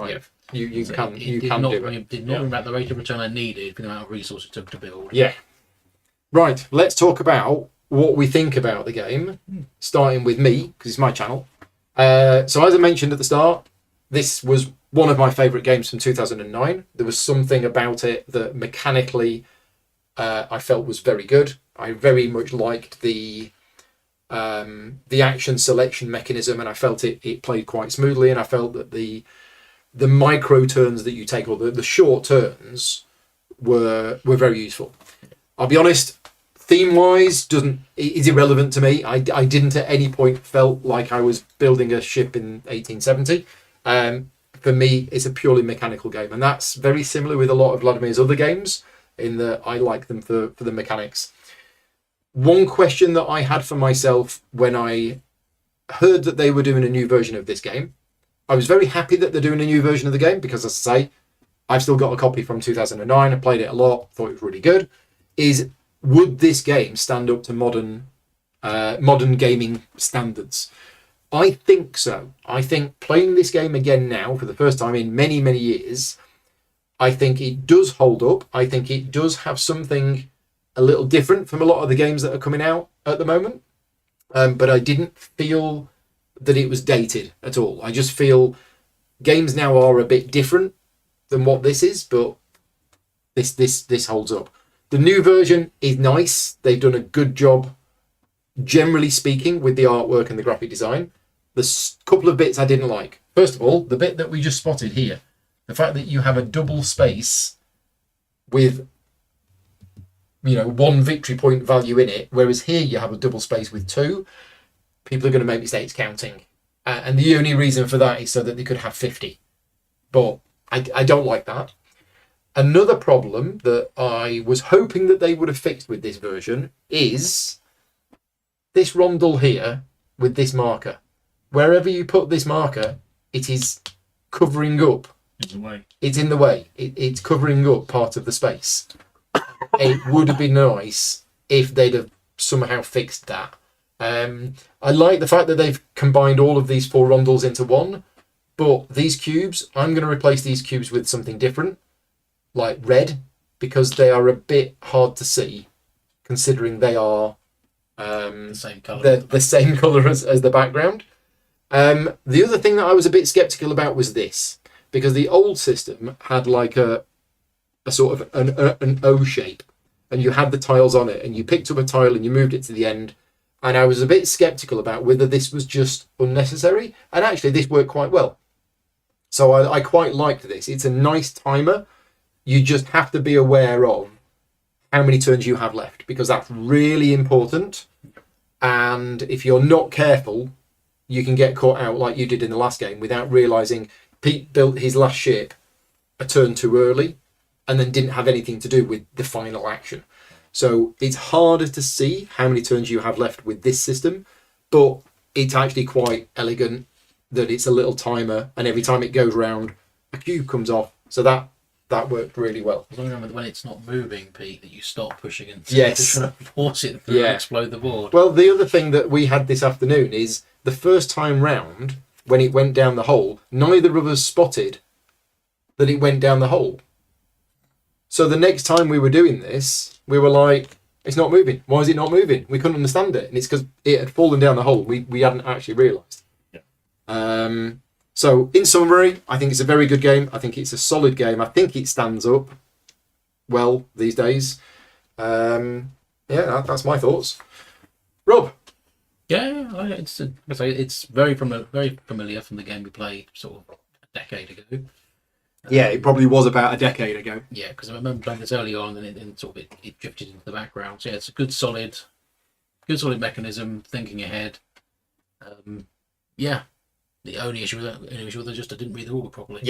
Yeah. You So can it you did can not do bring, it. did not bring back the rate of return I needed for the amount of resources it took to build. Yeah. Right. Let's talk about what we think about the game, starting with me because it's my channel. So as I mentioned at the start, this was one of my favourite games from 2009. There was something about it that mechanically I felt was very good. I very much liked the action selection mechanism, and I felt it played quite smoothly, and I felt that the micro turns that you take, or the short turns, were very useful. I'll be honest, theme wise is irrelevant to me. I didn't at any point felt like I was building a ship in 1870. For me, it's a purely mechanical game, and that's very similar with a lot of Vladimir's other games in that I like them for the mechanics. One question that I had for myself when I heard that they were doing a new version of this game, I was very happy that they're doing a new version of the game because, as I say, I've still got a copy from 2009. I played it a lot, thought it was really good. Would this game stand up to modern gaming standards? I think so. I think playing this game again now for the first time in many, many years, I think it does hold up. I think it does have something a little different from a lot of the games that are coming out at the moment. But I didn't feel that it was dated at all. I just feel games now are a bit different than what this is, but this holds up. The new version is nice. They've done a good job, generally speaking, with the artwork and the graphic design. There's a couple of bits I didn't like. First of all, the bit that we just spotted here, the fact that you have a double space with, 1 victory point value in it, whereas here you have a double space with 2. People are going to make mistakes counting. And the only reason for that is so that they could have 50. But I don't like that. Another problem that I was hoping that they would have fixed with this version is this rondel here with this marker. Wherever you put this marker, it is covering up. In the way. It's in the way. It's covering up part of the space. It would have been nice if they'd have somehow fixed that. I like the fact that they've combined all of these 4 rondels into one, but these cubes, I'm going to replace these cubes with something different, like red, because they are a bit hard to see, considering they are The same colour. the same colour as the background. The other thing that I was a bit sceptical about was this, because the old system had like a sort of an O shape, and you had the tiles on it, and you picked up a tile and you moved it to the end, and I was a bit sceptical about whether this was just unnecessary, and actually this worked quite well. So I quite liked this. It's a nice timer. You just have to be aware of how many turns you have left, because that's really important, and if you're not careful, you can get caught out like you did in the last game without realising Pete built his last ship a turn too early and then didn't have anything to do with the final action. So it's harder to see how many turns you have left with this system, but it's actually quite elegant that it's a little timer, and every time it goes round, a cube comes off. So that worked really well. As long as remember when it's not moving, Pete, that you stop pushing and Yes. trying to force it through and explode the board. Well, the other thing that we had this afternoon is the first time round, when it went down the hole, neither of us spotted that it went down the hole. So the next time we were doing this, we were like, it's not moving. Why is it not moving? We couldn't understand it. And it's because it had fallen down the hole. We hadn't actually realised. Yeah. So in summary, I think it's a very good game. I think it's a solid game. I think it stands up well these days. That's my thoughts. Rob? Yeah, it's very familiar from the game we played sort of a decade ago. Yeah, it probably was about a decade ago. Yeah, because I remember playing this early on, and it drifted into the background. So yeah, it's a good solid mechanism, thinking ahead. The only issue with it is just I didn't read the rule properly.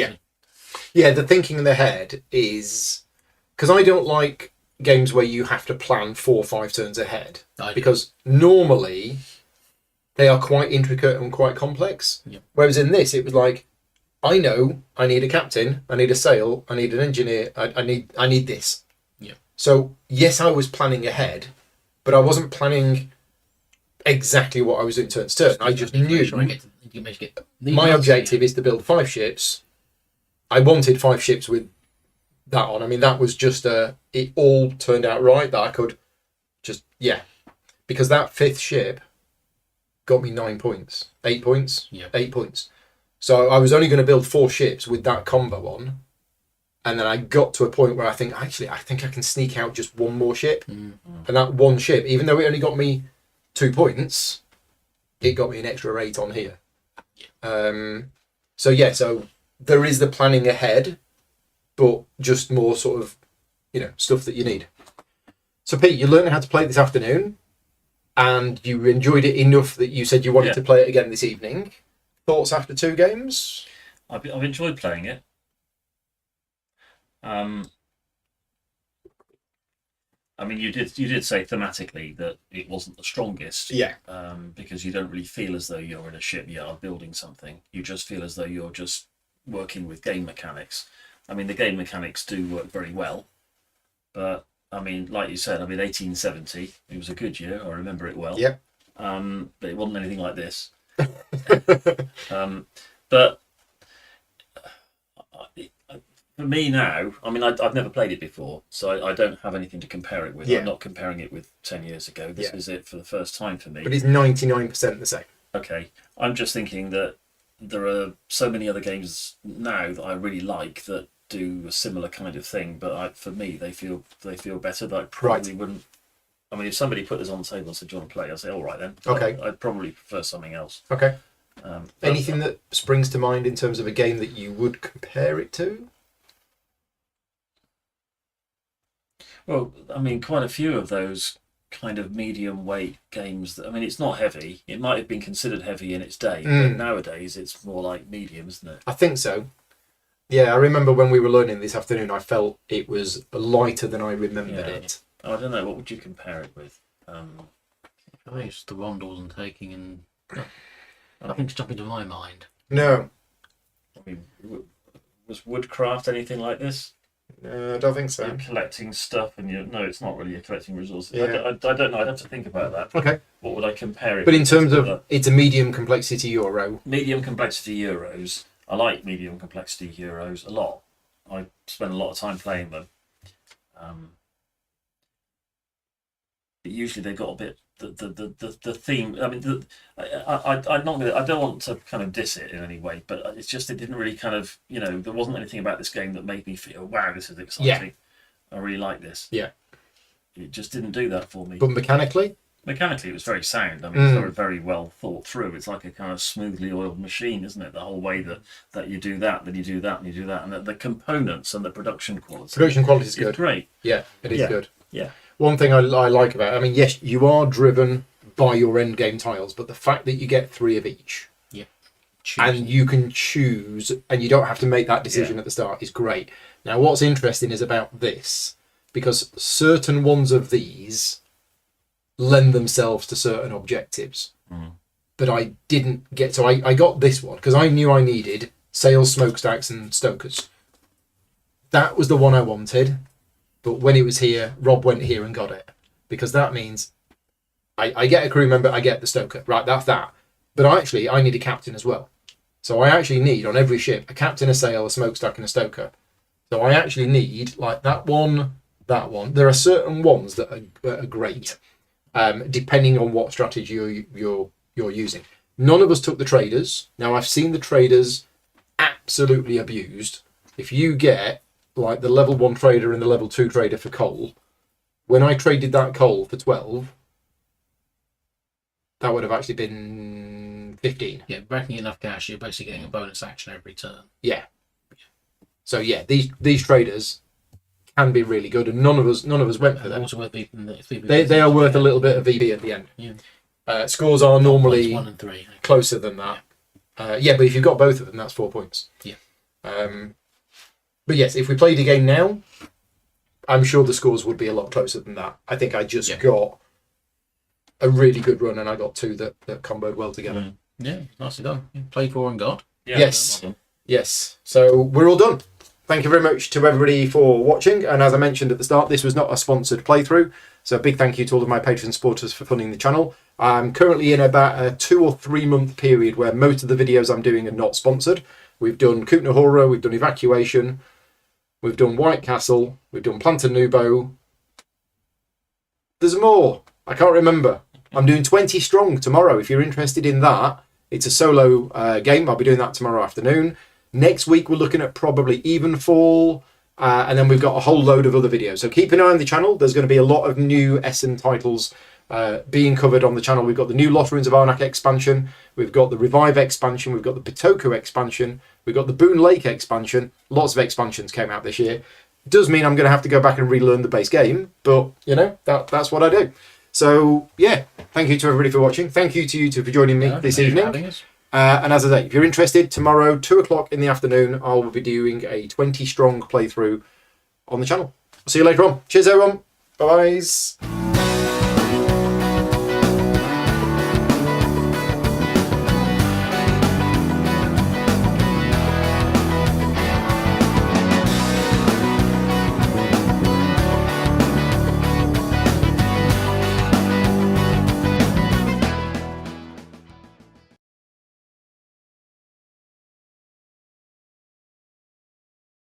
Yeah, the thinking in the head is because I don't like games where you have to plan 4 or 5 turns ahead, because normally they are quite intricate and quite complex. Yep. Whereas in this, it was like, I know I need a captain, I need a sail, I need an engineer, I need this. Yeah. So yes, I was planning ahead, but I wasn't planning exactly what I was doing turn to turn. I just knew my objective is to build 5 ships. I wanted 5 ships with that on. I mean, that was just it all turned out right that I could just, because that 5th ship got me 9 points, 8 points, 8 points. So I was only going to build 4 ships with that combo on, and then I got to a point where I think I can sneak out just 1 more ship, and that 1 ship, even though it only got me 2 points, it got me an extra 8 on here. So there is the planning ahead, but just more sort of, stuff that you need. So Pete, you learned how to play it this afternoon, and you enjoyed it enough that you said you wanted to play it again this evening. Thoughts after 2 games? I've enjoyed playing it. I mean, you did say thematically that it wasn't the strongest. Yeah. Because you don't really feel as though you're in a shipyard building something. You just feel as though you're just working with game mechanics. I mean, the game mechanics do work very well, but I mean, like you said, 1870. It was a good year. I remember it well. Yep. But it wasn't anything like this. But for me now, I mean, I've never played it before, so I don't have anything to compare it with. Yeah. I'm not comparing it with 10 years ago. This is it for the first time for me. But it's 99% the same. Okay. I'm just thinking that there are so many other games now that I really like that do a similar kind of thing, but for me, they feel better. That I probably wouldn't. I mean, if somebody put this on the table and said, "Do you want to play?" I'd say, "All right then." Okay. I'd probably prefer something else. Okay. Anything that springs to mind in terms of a game that you would compare it to? Well, I mean, quite a few of those kind of medium weight games. I mean, it's not heavy. It might have been considered heavy in its day, but nowadays it's more like medium, isn't it? I think so. Yeah, I remember when we were learning this afternoon, I felt it was lighter than I remembered Yeah. it. I don't know. What would you compare it with? I think it's the Rondels and taking and nothing's jumping to my mind. No, I mean, was woodcraft anything like this? I don't think so. You're collecting stuff, and no, it's not really. You're collecting resources. Yeah. I don't know. I'd have to think about that. Okay. What would I compare it? But in with? terms of, it's a medium complexity Euro. Medium complexity Euros, I like medium complexity Euros a lot. I spend a lot of time playing them. But usually they got a bit the theme. I mean, I'm not gonna. I don't want to kind of diss it in any way, but it's just it didn't really kind of there wasn't anything about this game that made me feel wow, this is exciting. I really like this. Yeah. It just didn't do that for me. But mechanically? Mechanically, it was very sound. I mean, it's very, very well thought through. It's like a kind of smoothly oiled machine, isn't it? The whole way that you do that, then you do that, and you do that, and the components and the production quality. Production quality is good. Great. Yeah, it is good. Yeah. One thing I like about it, I mean, yes, you are driven by your end game tiles, but the fact that you get 3 of each, and you can choose, and you don't have to make that decision at the start, is great. Now, what's interesting is about this, because certain ones of these lend themselves to certain objectives. But I didn't get, so I got this one because I knew I needed sails, smokestacks and stokers. That was the one I wanted, but when it was here, Rob went here and got it, because that means I get a crew member, I get the stoker, right? That's that. But I need a captain as well. So I actually need on every ship a captain, a sail, a smokestack and a stoker. So I actually need like that one. There are certain ones that are great. Depending on what strategy you're using. None of us took the traders. Now I've seen the traders absolutely abused. If you get like the level 1 trader and the level 2 trader for coal, when I traded that coal for 12, that would have actually been 15. Yeah, backing enough cash, you're basically getting a bonus action every turn. Yeah. So yeah, these traders can be really good, and none of us went for them. Also worth beating They are worth a little bit of VB at the end. Yeah. Scores are normally 1 and 3 closer than that. But if you've got both of them, that's 4 points. Yeah. But yes, if we played a game now, I'm sure the scores would be a lot closer than that. I think I just got a really good run, and I got 2 that comboed well together. Yeah, nicely done. Played for and got. Yeah, Yes. well done. Yes. So we're all done. Thank you very much to everybody for watching. And as I mentioned at the start, this was not a sponsored playthrough. So a big thank you to all of my patron supporters for funding the channel. I'm currently in about a 2 or 3 month period where most of the videos I'm doing are not sponsored. We've done Kutna Horror, we've done Evacuation, we've done White Castle, we've done Planta Nubo. There's more. I can't remember. I'm doing 20 Strong tomorrow. If you're interested in that, it's a solo game. I'll be doing that tomorrow afternoon. Next week, we're looking at probably Evenfall, and then we've got a whole load of other videos. So keep an eye on the channel. There's going to be a lot of new Essen titles being covered on the channel. We've got the new Lost Ruins of Arnak expansion. We've got the Revive expansion. We've got the Pitoku expansion. We've got the Boone Lake expansion. Lots of expansions came out this year. It does mean I'm going to have to go back and relearn the base game, but, that's what I do. So, yeah, thank you to everybody for watching. Thank you to you two for joining me this evening. And as I say, if you're interested, tomorrow, 2 o'clock in the afternoon, I'll be doing a 20 Strong playthrough on the channel. I'll see you later on. Cheers, everyone. Bye-bye.